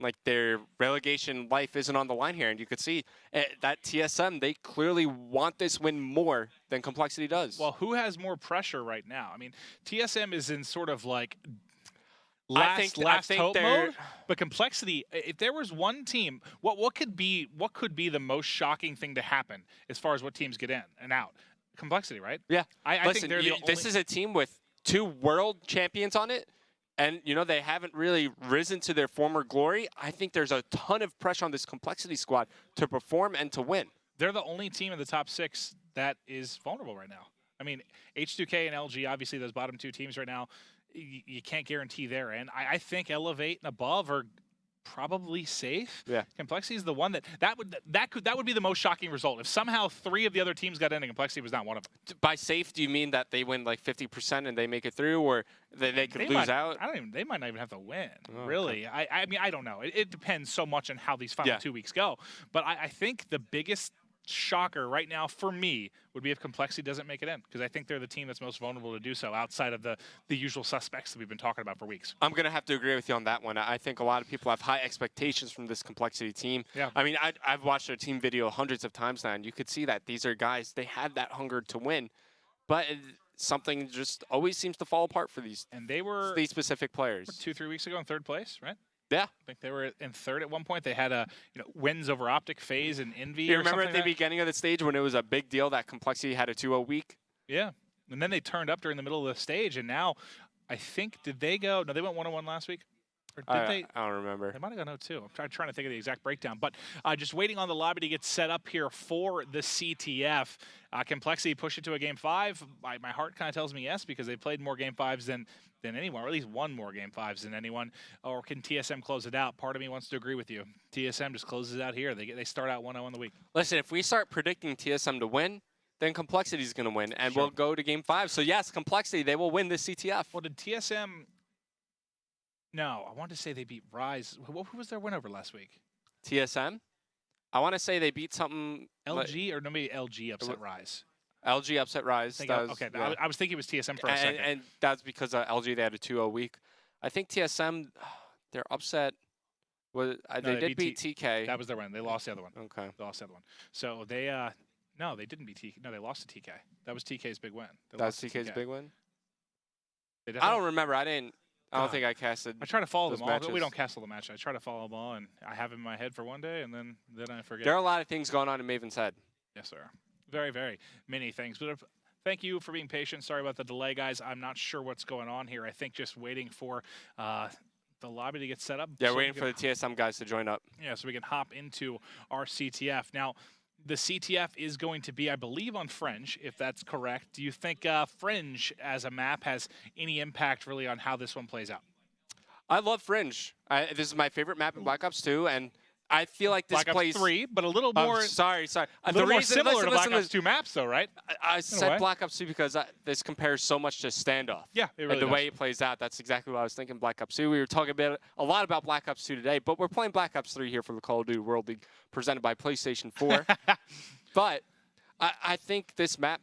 [SPEAKER 1] like their relegation life isn't on the line here. And you could see that TSM, they clearly want this win more than compLexity does.
[SPEAKER 2] Well, who has more pressure right now? I mean, TSM is in sort of like last hope mode, but compLexity, if there was one team, what could be the most shocking thing to happen as far as what teams get in and out? compLexity, right?
[SPEAKER 1] Yeah.
[SPEAKER 2] I think they're
[SPEAKER 1] this is a team with 2 world champions on it. And, you know, they haven't really risen to their former glory. I think there's a ton of pressure on this compLexity squad to perform and to win.
[SPEAKER 2] They're the only team in the top 6 that is vulnerable right now. I mean, H2K and LG, obviously those bottom 2 teams right now, you can't guarantee their end. I think Elevate and above are probably safe.
[SPEAKER 1] Yeah.
[SPEAKER 2] compLexity is the one that would be the most shocking result if somehow 3 of the other teams got in and compLexity was not one of them.
[SPEAKER 1] By safe, do you mean that they win like 50% and they make it through, or they could lose out?
[SPEAKER 2] They might not even have to win. Really. Okay. I mean, I don't know. It depends so much on how these final 2 weeks go. But I think the biggest shocker right now for me would be if compLexity doesn't make it in, because I think they're the team that's most vulnerable to do so outside of the usual suspects that we've been talking about for weeks.
[SPEAKER 1] I'm going to have to agree with you on that one. I think a lot of people have high expectations from this compLexity team.
[SPEAKER 2] Yeah.
[SPEAKER 1] I mean, I've watched their team video hundreds of times now, and you could see that these are guys, they had that hunger to win, but something just always seems to fall apart for these specific players.
[SPEAKER 2] 2-3 weeks ago in 3rd place, right?
[SPEAKER 1] Yeah.
[SPEAKER 2] I think they were in 3rd at one point. They had wins over Optic, FaZe, and Envy.
[SPEAKER 1] You remember at the beginning of the stage when it was a big deal that compLexity had a 2-0 week?
[SPEAKER 2] Yeah. And then they turned up during the middle of the stage, and now I think, did they go? No, they went 1-1 last week. Or did they? I
[SPEAKER 1] don't remember.
[SPEAKER 2] They might have gone 0-2. I'm trying to think of the exact breakdown. But just waiting on the lobby to get set up here for the CTF. compLexity push it to a Game 5. My heart kind of tells me yes, because they played more Game 5s than anyone, or at least won more Game 5s than anyone. Or can TSM close it out? Part of me wants to agree with you. TSM just closes it out here. They start out 1-0 in the week.
[SPEAKER 1] Listen, if we start predicting TSM to win, then compLexity is going to win, and we'll go to Game 5. So yes, compLexity, they will win this CTF.
[SPEAKER 2] Well, did TSM? No, I wanted to say they beat Rise. Who was their win over last week?
[SPEAKER 1] TSM? I want to say they beat something.
[SPEAKER 2] LG, or maybe LG upset Rise.
[SPEAKER 1] LG upset Rise.
[SPEAKER 2] Okay, yeah. I was thinking it was TSM for a second.
[SPEAKER 1] And that's because LG, they had a 2-0 week. I think TSM, their upset was
[SPEAKER 2] No,
[SPEAKER 1] they did beat TK.
[SPEAKER 2] That was their win. They lost the other one.
[SPEAKER 1] Okay.
[SPEAKER 2] They lost the other one. So they no, they didn't beat TK. No, they lost to TK. That was TK's big win.
[SPEAKER 1] That was TK's big win?
[SPEAKER 2] They
[SPEAKER 1] I don't remember. I don't think I casted.
[SPEAKER 2] I try to follow them all.
[SPEAKER 1] matches.
[SPEAKER 2] We don't cast all the matches. I try to follow them all, and I have them in my head for one day, and then I forget.
[SPEAKER 1] There are a lot of things going on in Maven's head.
[SPEAKER 2] Yes, sir. Very, very many things. But thank you for being patient. Sorry about the delay, guys. I'm not sure what's going on here. I think just waiting for the lobby to get set up.
[SPEAKER 1] Yeah, waiting for the TSM guys to join up.
[SPEAKER 2] Yeah, so we can hop into our CTF. Now, the CTF is going to be, I believe, on Fringe, if that's correct. Do you think Fringe as a map has any impact really on how this one plays out?
[SPEAKER 1] I love Fringe. This is my favorite map in Black Ops 2, and I feel like this
[SPEAKER 2] Black
[SPEAKER 1] plays...
[SPEAKER 2] Ops 3, but a little more...
[SPEAKER 1] sorry.
[SPEAKER 2] A little more similar to Black Ops 2 maps, though, right?
[SPEAKER 1] I said Black Ops 2 because this compares so much to Standoff.
[SPEAKER 2] Yeah, it really
[SPEAKER 1] And the
[SPEAKER 2] does.
[SPEAKER 1] way it plays out, that's exactly what I was thinking Black Ops 2. We were talking a lot about Black Ops 2 today, but we're playing Black Ops 3 here for the Call of Duty World League presented by PlayStation 4. But I think this map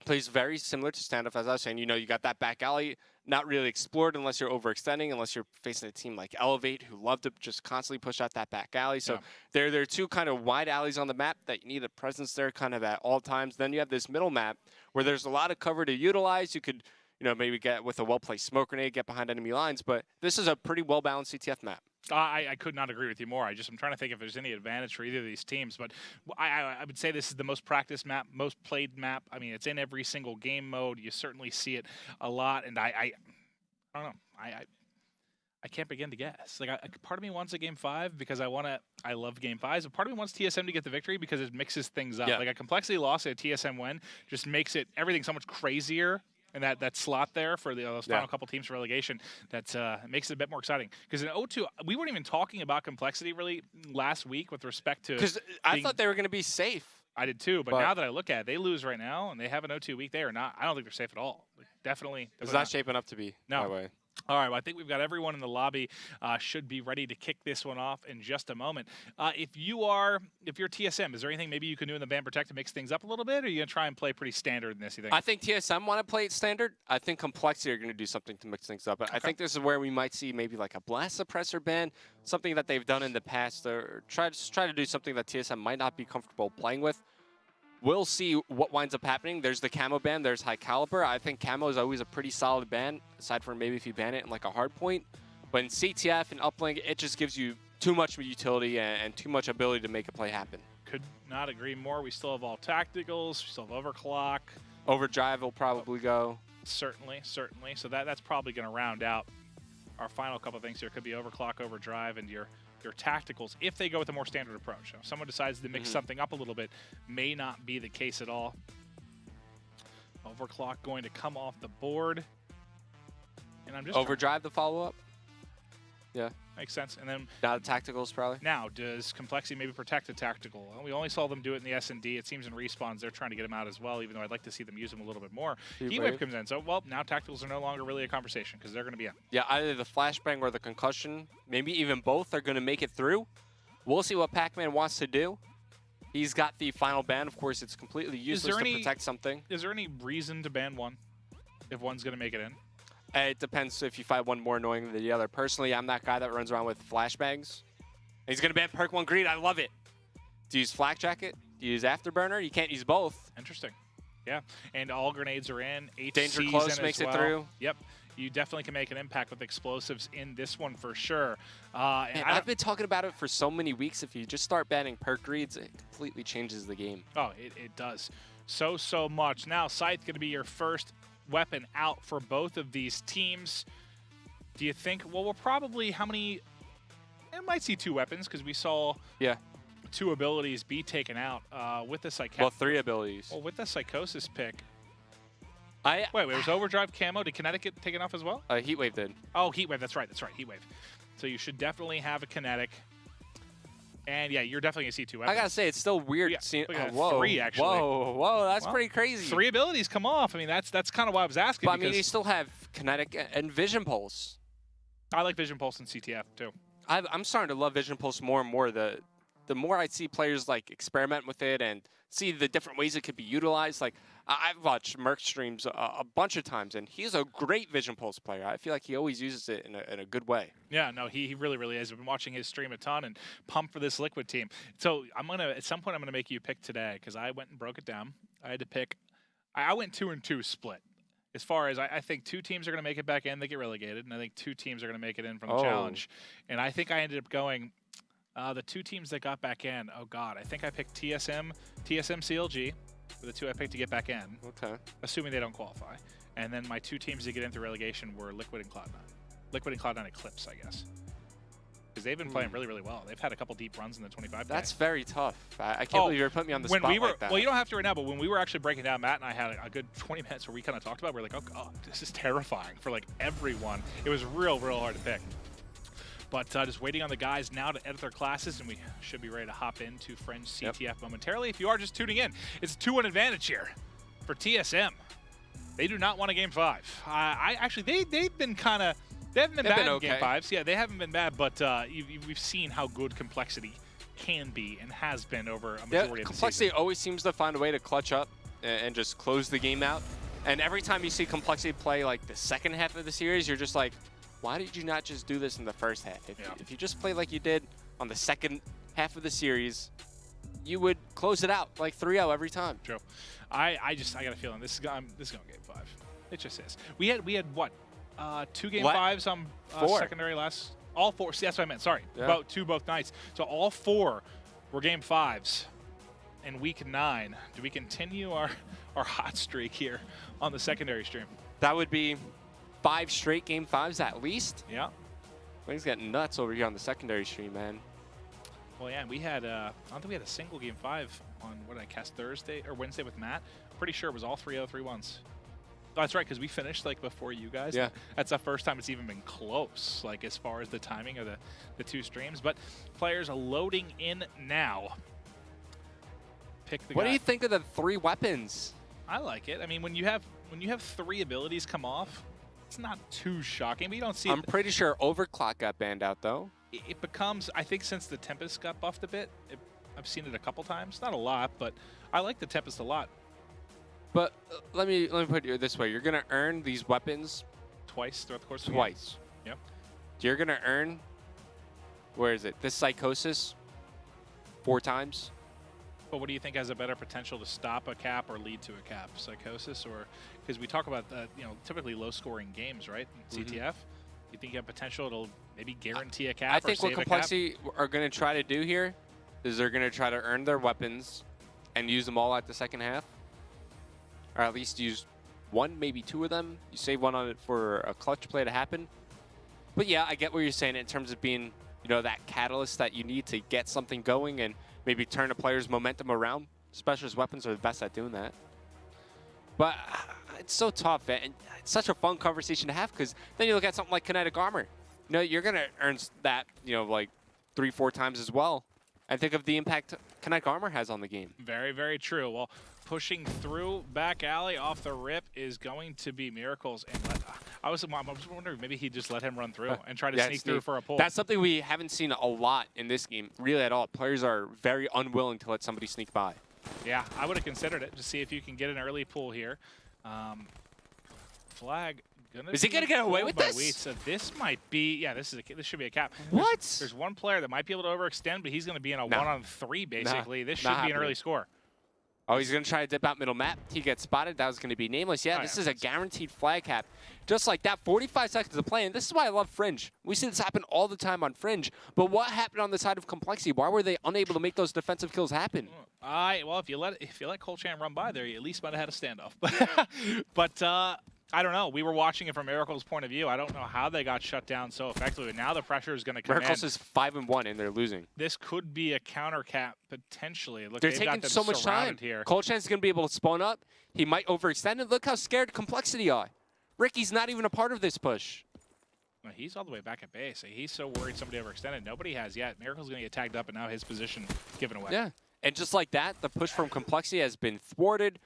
[SPEAKER 1] plays very similar to Standoff, as I was saying. You know, you got that back alley, not really explored unless you're overextending, unless you're facing a team like Elevate, who love to just constantly push out that back alley. So there are two kind of wide alleys on the map that you need a presence there kind of at all times. Then you have this middle map where there's a lot of cover to utilize. You could, you know, maybe get with a well-placed smoke grenade, get behind enemy lines. But this is a pretty well-balanced CTF map.
[SPEAKER 2] I could not agree with you more. I'm trying to think if there's any advantage for either of these teams. But I would say this is the most practiced map, most played map. I mean, it's in every single game mode. You certainly see it a lot. And I don't know. I can't begin to guess. Like, part of me wants a Game 5 because I love Game 5s. But part of me wants TSM to get the victory because it mixes things up.
[SPEAKER 1] Yeah.
[SPEAKER 2] Like a complexity loss at a TSM win just makes everything so much crazier. And that slot there for those final couple teams for relegation, that makes it a bit more exciting. Because in 0-2, we weren't even talking about complexity really last week with respect to...
[SPEAKER 1] Because I thought they were going to be safe.
[SPEAKER 2] I did too, but now that I look at it, they lose right now, and they have an 0-2 week. They are not... I don't think they're safe at all. Like, definitely
[SPEAKER 1] It's not shaping up to be, by the way.
[SPEAKER 2] All right, well, I think we've got everyone in the lobby should be ready to kick this one off in just a moment. If you're TSM, is there anything maybe you can do in the Ban Protect to mix things up a little bit, or are you going to try and play pretty standard in this, you think?
[SPEAKER 1] I think TSM want to play it standard. I think Complexity are going to do something to mix things up. But I think this is where we might see maybe like a blast suppressor ban, something that they've done in the past, or try to do something that TSM might not be comfortable playing with. We'll see what winds up happening. There's the camo ban. There's high caliber. I think camo is always a pretty solid ban, aside from maybe if you ban it in like a Hardpoint. But in CTF and Uplink, it just gives you too much utility and too much ability to make a play happen.
[SPEAKER 2] Could not agree more. We still have all tacticals. We still have overclock.
[SPEAKER 1] Overdrive will probably go.
[SPEAKER 2] Certainly. So that's probably going to round out our final couple of things here. Could be overclock, overdrive, and your tacticals if they go with a more standard approach. If someone decides to mix something up a little bit, may not be the case at all. Overclock going to come off the board. And I'm just
[SPEAKER 1] overdrive the follow-up. Yeah.
[SPEAKER 2] Makes sense. And then
[SPEAKER 1] now the tacticals probably.
[SPEAKER 2] Now, does complexity maybe protect the tactical? Well, we only saw them do it in the S&D. It seems in respawns they're trying to get them out as well, even though I'd like to see them use them a little bit more. Heatwave comes in. So, well, now tacticals are no longer really a conversation because they're going to be in.
[SPEAKER 1] Yeah, either the flashbang or the concussion, maybe even both are going to make it through. We'll see what Pac-Man wants to do. He's got the final ban. Of course, it's completely useless to protect something.
[SPEAKER 2] Is there any reason to ban one if one's going to make it in?
[SPEAKER 1] It depends if you find one more annoying than the other. Personally, I'm that guy that runs around with flashbangs. He's going to ban Perk 1 Greed. I love it. Do you use Flak Jacket? Do you use Afterburner? You can't use both.
[SPEAKER 2] Interesting. Yeah. And all grenades are in.
[SPEAKER 1] Danger Close makes it through.
[SPEAKER 2] Yep. You definitely can make an impact with explosives in this one for sure.
[SPEAKER 1] And I've been talking about it for so many weeks. If you just start banning Perk Greeds, it completely changes the game.
[SPEAKER 2] Oh, it does. So much. Now, Scythe going to be your first weapon out for both of these teams. Do you think, well, we'll probably, how many, I might see 2 weapons because we saw 2 abilities be taken out with the Psychosis.
[SPEAKER 1] Well, 3 abilities.
[SPEAKER 2] Well, with the Psychosis pick. Wait, it was Overdrive Camo. Did Kinetic get taken off as well?
[SPEAKER 1] Heatwave did.
[SPEAKER 2] Oh, Heatwave, that's right, Heatwave. So you should definitely have a Kinetic. And yeah, you're definitely going to see 2 weapons.
[SPEAKER 1] I got to say, it's still weird seeing, whoa,
[SPEAKER 2] 3 actually.
[SPEAKER 1] Whoa, that's pretty crazy.
[SPEAKER 2] 3 abilities come off. I mean, that's kind of why I was asking.
[SPEAKER 1] But I mean, you still have Kinetic and Vision Pulse.
[SPEAKER 2] I like Vision Pulse in CTF too.
[SPEAKER 1] I'm starting to love Vision Pulse more and more. The more I see players like experiment with it and see the different ways it could be utilized. Like, I've watched Merc streams a bunch of times, and he's a great Vision Pulse player. I feel like he always uses it in a good way.
[SPEAKER 2] Yeah, no, he really, really is. I've been watching his stream a ton and pumped for this Liquid team. So at some point, I'm gonna make you pick today because I went and broke it down. I had to pick. I went 2-2 split. As far as I think 2 teams are going to make it back in, they get relegated, and I think 2 teams are going to make it in from the challenge. And I think I ended up going the 2 teams that got back in. Oh God, I think I picked TSM, CLG, were the 2 I picked to get back in.
[SPEAKER 1] Okay.
[SPEAKER 2] Assuming they don't qualify, and then my 2 teams to get into relegation were Liquid and Cloud9. Liquid and Cloud9 Eclipse, I guess. Because they've been playing really, really well. They've had a couple deep runs in the 25.
[SPEAKER 1] That's very tough. I can't believe you're putting me on the spot like that.
[SPEAKER 2] Well, you don't have to right now, but when we were actually breaking down, Matt and I had a good 20 minutes where we kind of talked about it. We're like, oh God, this is terrifying for like everyone. It was real hard to pick. But just waiting on the guys now to edit their classes, and we should be ready to hop into Fringe CTF momentarily. If you are just tuning in, it's a 2-1 advantage here for TSM. They do not want a Game 5. Actually, they've been kind of... They haven't been bad in Game 5s. Yeah, they haven't been bad, but we've seen how good compLexity can be and has been over a majority of the season.
[SPEAKER 1] compLexity always seems to find a way to clutch up and just close the game out. And every time you see compLexity play like the second half of the series, you're just like, why did you not just do this in the first half? If you just play like you did on the second half of the series, you would close it out like 3-0 every time.
[SPEAKER 2] True. I got a feeling this is going Game 5. It just is. We had what? 2 Game 5s on secondary last. All 4. See, that's what I meant. Sorry.
[SPEAKER 1] Yeah.
[SPEAKER 2] Both nights. So all 4 were Game 5s in Week 9. Do we continue our hot streak here on the secondary stream?
[SPEAKER 1] That would be 5 straight Game 5s at least.
[SPEAKER 2] Yeah.
[SPEAKER 1] Things getting nuts over here on the secondary stream, man.
[SPEAKER 2] Well, yeah, we had, I don't think we had a single Game 5 on, what did I cast, Thursday or Wednesday with Matt? Pretty sure it was all 3-0, 3-1s. Oh, that's right, because we finished like before you guys.
[SPEAKER 1] Yeah.
[SPEAKER 2] That's the first time it's even been close, like as far as the timing of the 2 streams. But players are loading in now. Pick the guy.
[SPEAKER 1] What do you think of the 3 weapons?
[SPEAKER 2] I like it. I mean, when you have 3 abilities come off, it's not too shocking, but you don't see
[SPEAKER 1] I'm pretty sure Overclock got banned out, though.
[SPEAKER 2] It becomes, I think since the Tempest got buffed a bit, I've seen it a couple times. Not a lot, but I like the Tempest a lot.
[SPEAKER 1] But let me put it this way. You're going to earn these weapons
[SPEAKER 2] Twice throughout the course of the game.
[SPEAKER 1] twice.
[SPEAKER 2] Yep.
[SPEAKER 1] You're going to earn, where is it? This Psychosis 4 times.
[SPEAKER 2] But what do you think has a better potential to stop a cap or lead to a cap? Psychosis, or because we talk about typically low-scoring games, right? In CTF, you think you have potential to maybe guarantee a cap?
[SPEAKER 1] I think what compLexity are going to try to do here is they're going to try to earn their weapons and use them all at the second half, or at least use 1, maybe 2 of them. You save 1 on it for a clutch play to happen. But yeah, I get what you're saying in terms of being, that catalyst that you need to get something going and maybe turn a player's momentum around. Specialist weapons are the best at doing that. But it's so tough, and it's such a fun conversation to have, because then you look at something like kinetic armor. You're going to earn that, like 3-4 times as well. And think of the impact kinetic armor has on the game.
[SPEAKER 2] Very, very true. Well, pushing through back alley off the rip is going to be Miracles. And I was wondering, maybe he just let him run through and try to sneak through for a pull.
[SPEAKER 1] That's something we haven't seen a lot in this game, really at all. Players are very unwilling to let somebody sneak by.
[SPEAKER 2] Yeah, I would have considered it to see if you can get an early pull here. Flag.
[SPEAKER 1] Is he going to get away with this?
[SPEAKER 2] So this might be, yeah, this should be a cap.
[SPEAKER 1] What?
[SPEAKER 2] There's one player that might be able to overextend, but he's going to be in a 1-on-3 basically. This should be an early score.
[SPEAKER 1] Oh, he's going to try to dip out middle map. He gets spotted. That was going to be nameless. Yeah, this is a guaranteed flag cap. Just like that, 45 seconds of play. And this is why I love Fringe. We see this happen all the time on Fringe. But what happened on the side of compLexity? Why were they unable to make those defensive kills happen?
[SPEAKER 2] Well, if you let Colchan run by there, you at least might have had a standoff. But I don't know. We were watching it from Miracles' point of view. I don't know how they got shut down so effectively. Now the pressure is going to come in.
[SPEAKER 1] Miracles is 5-1 and they're losing.
[SPEAKER 2] This could be a counter cap potentially. Look,
[SPEAKER 1] they're taking so much time
[SPEAKER 2] here.
[SPEAKER 1] Colchan's going to be able to spawn up. He might overextend it. Look how scared compLexity are. Ricky's not even a part of this push.
[SPEAKER 2] Well, he's all the way back at base. He's so worried somebody overextended. Nobody has yet. Miracle's going to get tagged up, and now his position given away.
[SPEAKER 1] Yeah, and just like that, the push from compLexity has been thwarted.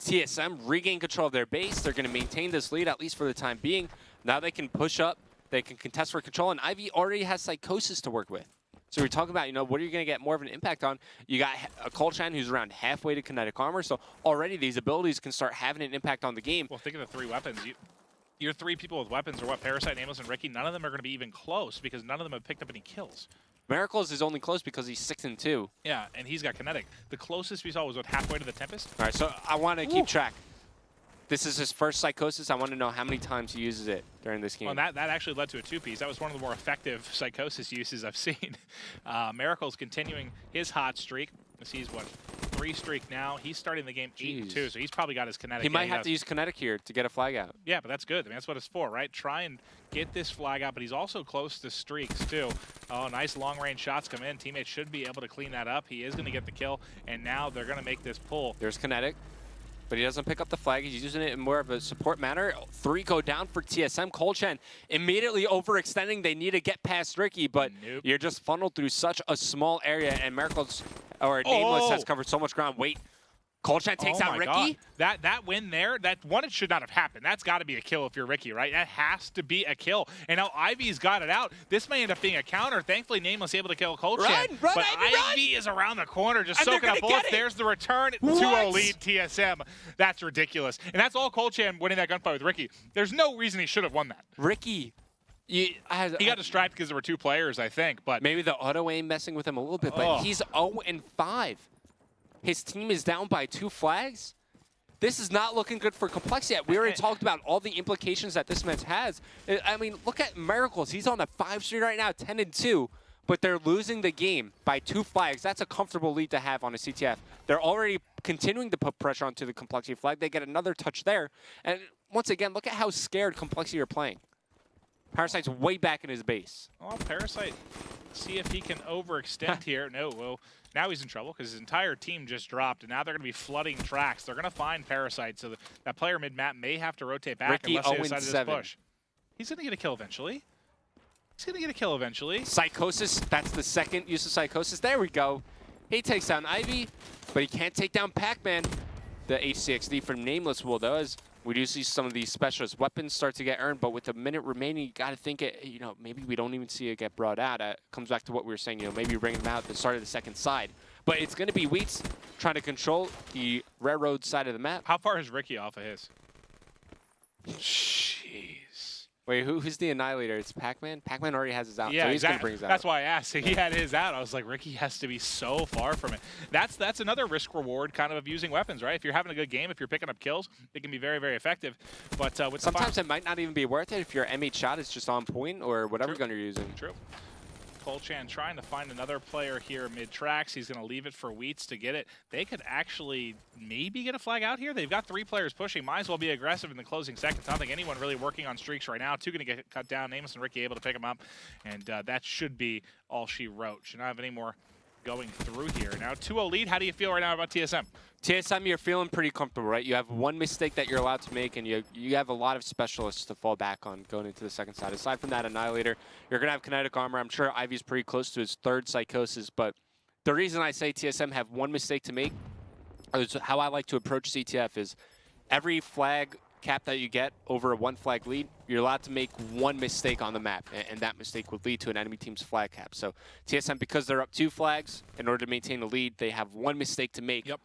[SPEAKER 1] TSM regain control of their base. They're going to maintain this lead, at least for the time being. Now they can push up. They can contest for control, and Ivy already has Psychosis to work with. So we're talking about, what are you going to get more of an impact on? You got a Colchan who's around halfway to kinetic armor, so already these abilities can start having an impact on the game.
[SPEAKER 2] Well, think of the 3 weapons. Your 3 people with weapons are what? Parasite, Nameless, and Ricky. None of them are going to be even close because none of them have picked up any kills.
[SPEAKER 1] Miracles is only close because he's 6-2.
[SPEAKER 2] Yeah, and he's got kinetic. The closest we saw was, what, halfway to the Tempest?
[SPEAKER 1] All right, so I want to keep track. This is his first Psychosis. I want to know how many times he uses it during this game.
[SPEAKER 2] Well, that actually led to a 2-piece. That was one of the more effective Psychosis uses I've seen. Miracle's continuing his hot streak. He's, what, 3 streak now. He's starting the game 8-2, so he's probably got his kinetic.
[SPEAKER 1] He might have to use kinetic here to get a flag out.
[SPEAKER 2] Yeah, but that's good. I mean, that's what it's for, right? Try and get this flag out, but he's also close to streaks, too. Oh, nice long-range shots come in. Teammates should be able to clean that up. He is going to get the kill, and now they're going to make this pull.
[SPEAKER 1] There's kinetic. But he doesn't pick up the flag. He's using it in more of a support manner. 3 go down for TSM. Colchan immediately overextending. They need to get past Ricky, but you're just funneled through such a small area, and Miracles, or Nameless, has covered so much ground. Wait. Colchan takes out Ricky?
[SPEAKER 2] God. That win there, it should not have happened. That's got to be a kill if you're Ricky, right? That has to be a kill. And now Ivy's got it out. This may end up being a counter. Thankfully, Nameless able to kill Colchan.
[SPEAKER 1] Run,
[SPEAKER 2] but
[SPEAKER 1] Ivy
[SPEAKER 2] is around the corner, just soaking up bullets. There's the return. 2-0 lead TSM. That's ridiculous. And that's all Colchan winning that gunfight with Ricky. There's no reason he should have won that.
[SPEAKER 1] Ricky. He
[SPEAKER 2] got distracted because there were 2 players, I think. But
[SPEAKER 1] maybe the auto aim messing with him a little bit, but he's 0-5. His team is down by 2 flags. This is not looking good for compLexity. We already talked about all the implications that this match has. I mean, look at Miracles. He's on a 5 streak right now, 10-2, but they're losing the game by 2 flags. That's a comfortable lead to have on a CTF. They're already continuing to put pressure onto the compLexity flag. They get another touch there. And once again, look at how scared compLexity are playing. Parasite's way back in his base.
[SPEAKER 2] Oh, Parasite, see if he can overextend here. No, well, now he's in trouble because his entire team just dropped, and now they're going to be flooding tracks. They're going to find Parasite, so that player mid-map may have to rotate back
[SPEAKER 1] Ricky,
[SPEAKER 2] unless they decide to just push. He's going to get a kill eventually.
[SPEAKER 1] Psychosis, that's the second use of Psychosis. There we go. He takes down Ivy, but he can't take down Pac-Man. The HCXD from Nameless will, though, as we do see some of these specialist weapons start to get earned, but with a minute remaining, you got to think it, maybe we don't even see it get brought out. Comes back to what we were saying, maybe bring them out at the start of the second side. But it's going to be Wheats trying to control the railroad side of the map.
[SPEAKER 2] How far is Ricky off of his? Jeez.
[SPEAKER 1] Wait, who's the Annihilator? It's Pac-Man? Pac-Man already has his out,
[SPEAKER 2] yeah,
[SPEAKER 1] so he's going to bring his out.
[SPEAKER 2] That's why I asked. He had his out. I was like, Ricky has to be so far from it. That's another risk-reward kind of using weapons, right? If you're having a good game, if you're picking up kills, it can be very, very effective. But with
[SPEAKER 1] sometimes it might not even be worth it if your M8 shot is just on point or whatever gun you're using.
[SPEAKER 2] True. Colchan trying to find another player here mid-tracks. He's going to leave it for Wheats to get it. They could actually maybe get a flag out here. They've got 3 players pushing. Might as well be aggressive in the closing seconds. I don't think anyone really working on streaks right now. 2 going to get cut down. Nameless and Ricky able to pick him up. And that should be all she wrote. Should not have any more going through here. Now 2-0 lead. How do you feel right now about TSM?
[SPEAKER 1] TSM, you're feeling pretty comfortable, right? You have 1 mistake that you're allowed to make, and you have a lot of specialists to fall back on going into the second side. Aside from that Annihilator, you're going to have kinetic armor. I'm sure Ivy's pretty close to his 3rd Psychosis, but the reason I say TSM have 1 mistake to make, or how I like to approach CTF, is every flag cap that you get over a 1 flag lead, you're allowed to make 1 mistake on the map, and that mistake would lead to an enemy team's flag cap. So TSM, because they're up 2 flags, in order to maintain the lead, they have 1 mistake to make.
[SPEAKER 2] Yep.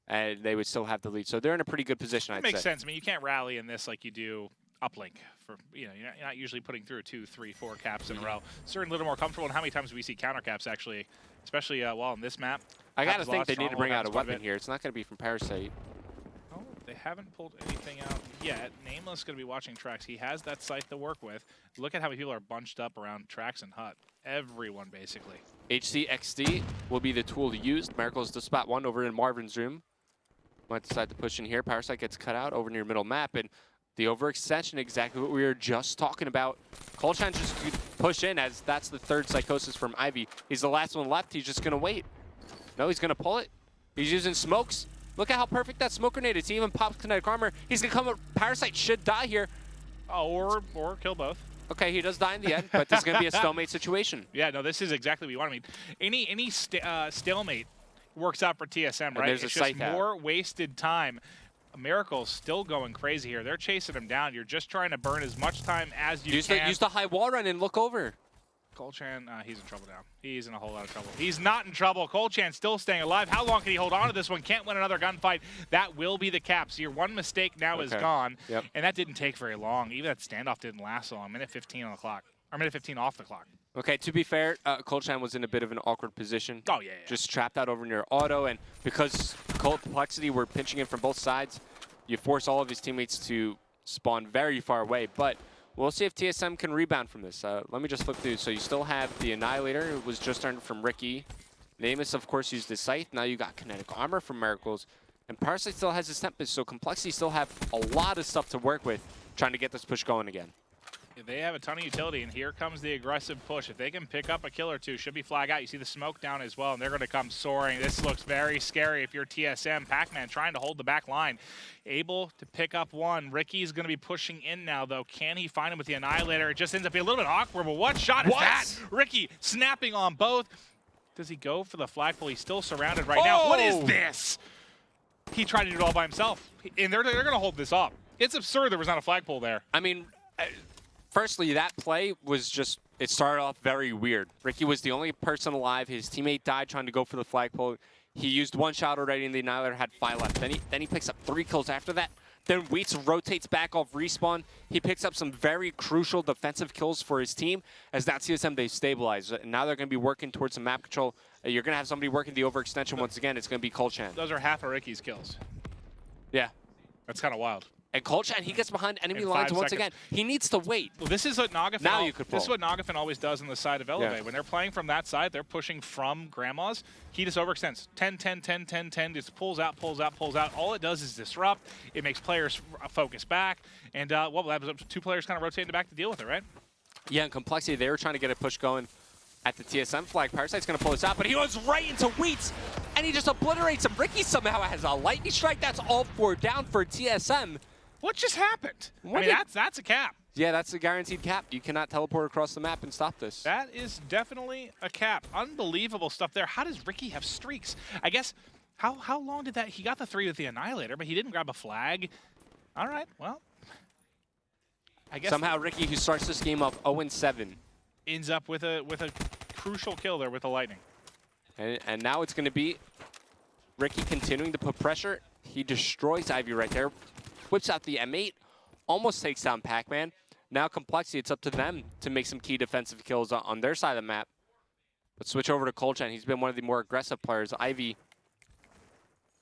[SPEAKER 1] And they would still have the lead. So they're in a pretty good position, I'd say.
[SPEAKER 2] Makes sense. I mean, you can't rally in this like you do Uplink. You're not usually putting through 2, 3, 4 caps in a row. Certainly a little more comfortable. And how many times do we see counter caps, actually, especially on this map?
[SPEAKER 1] I got to think they need to bring out a weapon here. It's not going to be from Parasite.
[SPEAKER 2] Oh, they haven't pulled anything out yet. Nameless is going to be watching tracks. He has that site to work with. Look at how many people are bunched up around tracks and hut. Everyone, basically.
[SPEAKER 1] HCXD will be the tool to use. Miracles to spot 1 over in Marvin's room. Might decide to push in here. Parasite gets cut out over near middle map, and the overextension, exactly what we were just talking about. Colchan just push in, as that's the 3rd Psychosis from Ivy. He's the last one left. He's just going to wait. No, he's going to pull it. He's using smokes. Look at how perfect that smoke grenade is. He even pops kinetic armor. He's going to come up. Parasite should die here.
[SPEAKER 2] Oh, or kill both.
[SPEAKER 1] Okay, he does die in the end, but this is going to be a stalemate situation.
[SPEAKER 2] Yeah, no, this is exactly what you want. I mean, any stalemate works out for TSM, right?
[SPEAKER 1] There's
[SPEAKER 2] it's
[SPEAKER 1] a
[SPEAKER 2] just more wasted time. Miracle's still going crazy here. They're chasing him down. You're just trying to burn as much time as you can.
[SPEAKER 1] Use the high wall run and look over.
[SPEAKER 2] Colchan, he's in trouble now. He's in a whole lot of trouble. He's not in trouble. Colchan still staying alive. How long can he hold on to this one? Can't win another gunfight. That will be the cap. So your one mistake now is gone.
[SPEAKER 1] Yep.
[SPEAKER 2] And that didn't take very long. Even that standoff didn't last so long. Minute 15 on the clock. Or minute 15 off the clock.
[SPEAKER 1] Okay, to be fair, Colchan was in a bit of an awkward position.
[SPEAKER 2] Oh, yeah.
[SPEAKER 1] Just trapped out over near auto, and because compLexity were pinching in from both sides, you force all of his teammates to spawn very far away. But we'll see if TSM can rebound from this. Let me just flip through. So you still have the Annihilator, who was just earned from Ricky. Namus, of course, used the Scythe. Now you got Kinetic Armor from Miracles. And Parasite still has his Tempest, so compLexity still have a lot of stuff to work with trying to get this push going again.
[SPEAKER 2] They have a ton of utility, and here comes the aggressive push. If they can pick up a kill or two, should be flag out. You see the smoke down as well, and they're going to come soaring. This looks very scary if you're TSM. Pac-Man trying to hold the back line. Able to pick up one. Ricky's going to be pushing in now, though. Can he find him with the Annihilator? It just ends up being a little bit awkward, but what shot is that? Ricky snapping on both. Does he go for the flagpole? He's still surrounded right now. What is this? He tried to do it all by himself, and they're going to hold this up. It's absurd there was not a flagpole there.
[SPEAKER 1] I mean, firstly, that play was just, it started off very weird. Ricky was the only person alive. His teammate died trying to go for the flagpole. He used one shot already, and the Annihilator had 5 left. Then he picks up 3 kills after that. Then Wheats rotates back off respawn. He picks up some very crucial defensive kills for his team. As that TSM, they stabilize. And now they're going to be working towards some map control. You're going to have somebody working the overextension once again. It's going to be Colchan.
[SPEAKER 2] Those are half of Ricky's kills.
[SPEAKER 1] Yeah.
[SPEAKER 2] That's kind of wild.
[SPEAKER 1] And Colchan, he gets behind enemy lines once again. He needs to wait.
[SPEAKER 2] Well, this is what Nagafin.
[SPEAKER 1] Now you could pull.
[SPEAKER 2] This is what Nagafin always does on the side of Elevate.
[SPEAKER 1] Yeah.
[SPEAKER 2] When they're playing from that side, they're pushing from Grandma's. He just overextends. 10, 10, 10, 10, 10. Just pulls out, pulls out, pulls out. All it does is disrupt. It makes players focus back. And well, that was up to 2 players kind of rotating back to deal with it, right?
[SPEAKER 1] Yeah, and compLexity, they were trying to get a push going at the TSM flag. Parasite's going to pull this out, but he goes right into Wheats, and he just obliterates him. Ricky somehow has a lightning strike. That's all 4 down for TSM. What
[SPEAKER 2] just happened? I mean, that's a cap.
[SPEAKER 1] Yeah, that's a guaranteed cap. You cannot teleport across the map and stop this.
[SPEAKER 2] That is definitely a cap. Unbelievable stuff there. How does Ricky have streaks? I guess, how long did that? He got the 3 with the Annihilator, but he didn't grab a flag. All right, well. I guess
[SPEAKER 1] somehow Ricky, who starts this game off 0-7,
[SPEAKER 2] ends up with a crucial kill there with the lightning.
[SPEAKER 1] And now it's going to be Ricky continuing to put pressure. He destroys Ivy right there. Whips out the M8, almost takes down Pac-Man. Now compLexity, it's up to them to make some key defensive kills on their side of the map. But switch over to Colchan. He's been one of the more aggressive players. Ivy,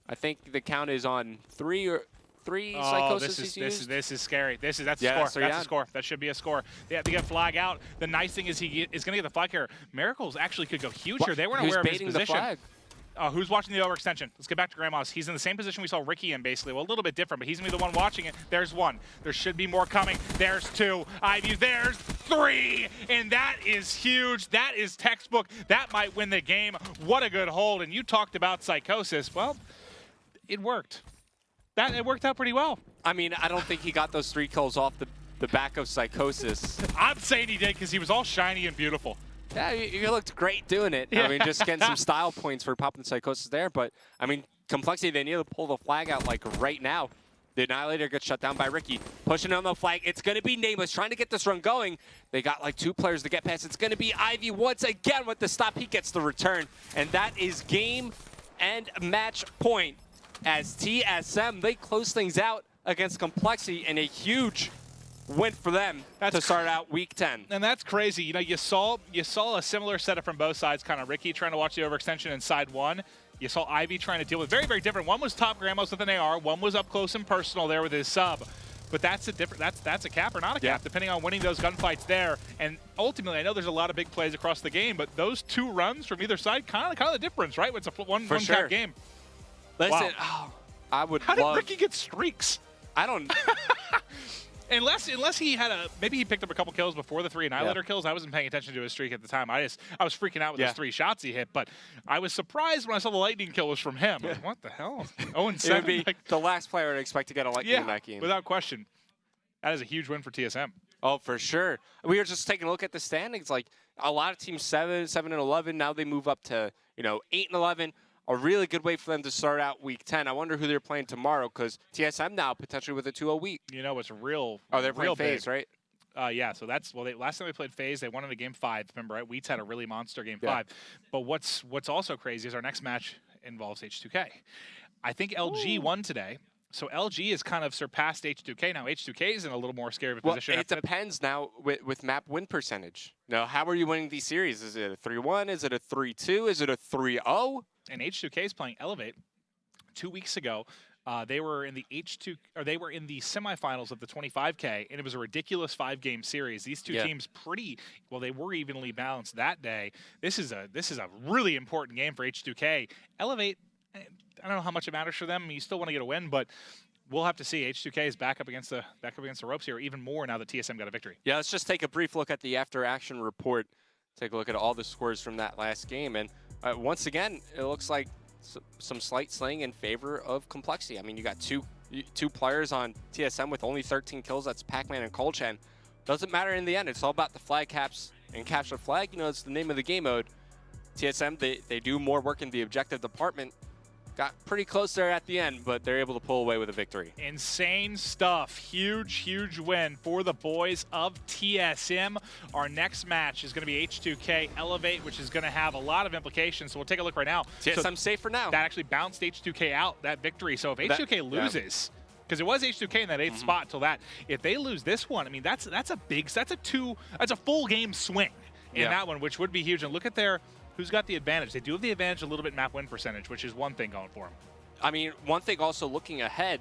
[SPEAKER 1] I think the count is on 3 Psychosis
[SPEAKER 2] this is scary. That's a score.
[SPEAKER 1] So
[SPEAKER 2] that's a score. That should be a score. They have to get flag out. The nice thing is he is going to get the flag here. Miracles actually could go huge here. They weren't aware of his position.
[SPEAKER 1] The flag?
[SPEAKER 2] Who's watching the overextension? Let's get back to Grandma's. He's in the same position we saw Ricky in, basically. Well, a little bit different, but he's going to be the one watching it. There's 1. There should be more coming. There's 2. Ivy, there's 3. And that is huge. That is textbook. That might win the game. What a good hold. And you talked about Psychosis. Well, it worked. It worked out pretty well.
[SPEAKER 1] I mean, I don't think he got those 3 kills off the back of Psychosis.
[SPEAKER 2] I'm saying he did because he was all shiny and beautiful.
[SPEAKER 1] Yeah, you looked great doing it.
[SPEAKER 2] Yeah.
[SPEAKER 1] I mean, just getting some style points for popping Psychosis there. But, I mean, compLexity, they need to pull the flag out, like, right now. The Annihilator gets shut down by Ricky. Pushing on the flag. It's going to be Nameless trying to get this run going. They got, like, 2 players to get past. It's going to be Ivy once again with the stop. He gets the return. And that is game and match point. As TSM, they close things out against compLexity in a huge win for them to start out week 10.
[SPEAKER 2] And that's crazy. You know, you saw a similar setup from both sides, kind of Ricky trying to watch the overextension in side 1. You saw Ivy trying to deal with very, very different. One was top Grandma's with an AR, one was up close and personal there with his sub. But that's a different that's a cap or not a cap, depending on winning those gunfights there. And ultimately, I know there's a lot of big plays across the game, but those 2 runs from either side, kind of the difference, right? It's a one cap game.
[SPEAKER 1] Listen,
[SPEAKER 2] wow.
[SPEAKER 1] I would
[SPEAKER 2] How
[SPEAKER 1] love...
[SPEAKER 2] did Ricky get streaks?
[SPEAKER 1] I don't...
[SPEAKER 2] Unless he had maybe he picked up a couple kills before the 3 Annihilator kills. I wasn't paying attention to his streak at the time. I was freaking out with those 3 shots he hit, but I was surprised when I saw the lightning kill was from him. Like, what the hell? 0-7.
[SPEAKER 1] It would be the last player I'd expect to get a lightning in that game.
[SPEAKER 2] Without question. That is a huge win for TSM.
[SPEAKER 1] Oh, for sure. We were just taking a look at the standings. Like, a lot of teams 7-11. Now they move up to, 8-11. A really good way for them to start out week 10. I wonder who they're playing tomorrow, because TSM now potentially with a 2-0 week.
[SPEAKER 2] You know what's real?
[SPEAKER 1] Oh, they're playing
[SPEAKER 2] real
[SPEAKER 1] FaZe,
[SPEAKER 2] big.
[SPEAKER 1] right?
[SPEAKER 2] Yeah, so that's, well, last time they played FaZe, they won in a game 5. Remember, right? Wheats had a really monster game 5. But what's also crazy is our next match involves H2K. I think LG won today. So LG has kind of surpassed H2K. Now H2K is in a little more scary of a position.
[SPEAKER 1] It depends now with map win percentage. Now, how are you winning these series? Is it a 3-1? Is it a 3-2? Is it a 3-0?
[SPEAKER 2] And H2K is playing Elevate. 2 weeks ago, they were in the semifinals of the 25K, and it was a ridiculous 5-game series. These two teams they were evenly balanced that day. This is a really important game for H2K. Elevate, I don't know how much it matters for them. I mean, you still want to get a win, but we'll have to see. H2K is back up against the ropes here, even more now that TSM got a victory.
[SPEAKER 1] Yeah, let's just take a brief look at the after-action report. Take a look at all the scores from that last game, and once again, it looks like some slight swing in favor of compLexity. I mean, you got two players on TSM with only 13 kills. That's Pac-Man and Colchan. Doesn't matter in the end. It's all about the flag caps and capture flag. You know, it's the name of the game mode. TSM, they do more work in the objective department. Got pretty close there at the end, but they're able to pull away with a victory.
[SPEAKER 2] Insane stuff. Huge win for the boys of TSM. Our next match is going to be H2K Elevate, which is going to have a lot of implications. So we'll take a look right now.
[SPEAKER 1] TSM safe for now.
[SPEAKER 2] That actually bounced H2K out, that victory. So if H2K loses, because it was H2K in that 8th spot till that, if they lose this one, I mean, that's a full game swing in that one, which would be huge. And look at who's got the advantage? They do have the advantage a little bit in map win percentage, which is one thing going for them.
[SPEAKER 1] I mean, one thing also looking ahead,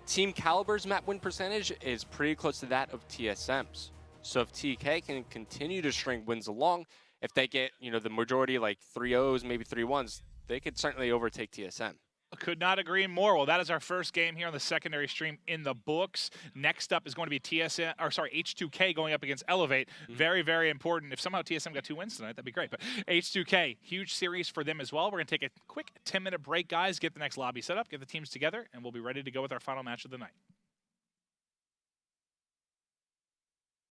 [SPEAKER 1] Team Caliber's map win percentage is pretty close to that of TSM's. So if TK can continue to string wins along, if they get, you know, the majority like 3-0s, maybe 3-1s, they could certainly overtake TSM.
[SPEAKER 2] Could not agree more. Well, that is our first game here on the secondary stream in the books. Next up is going to be H2K going up against Elevate. Very important. If somehow TSM got 2 wins tonight, that'd be great. But H2K, huge series for them as well. We're going to take a quick 10-minute break, guys, get the next lobby set up, get the teams together, and we'll be ready to go with our final match of the night.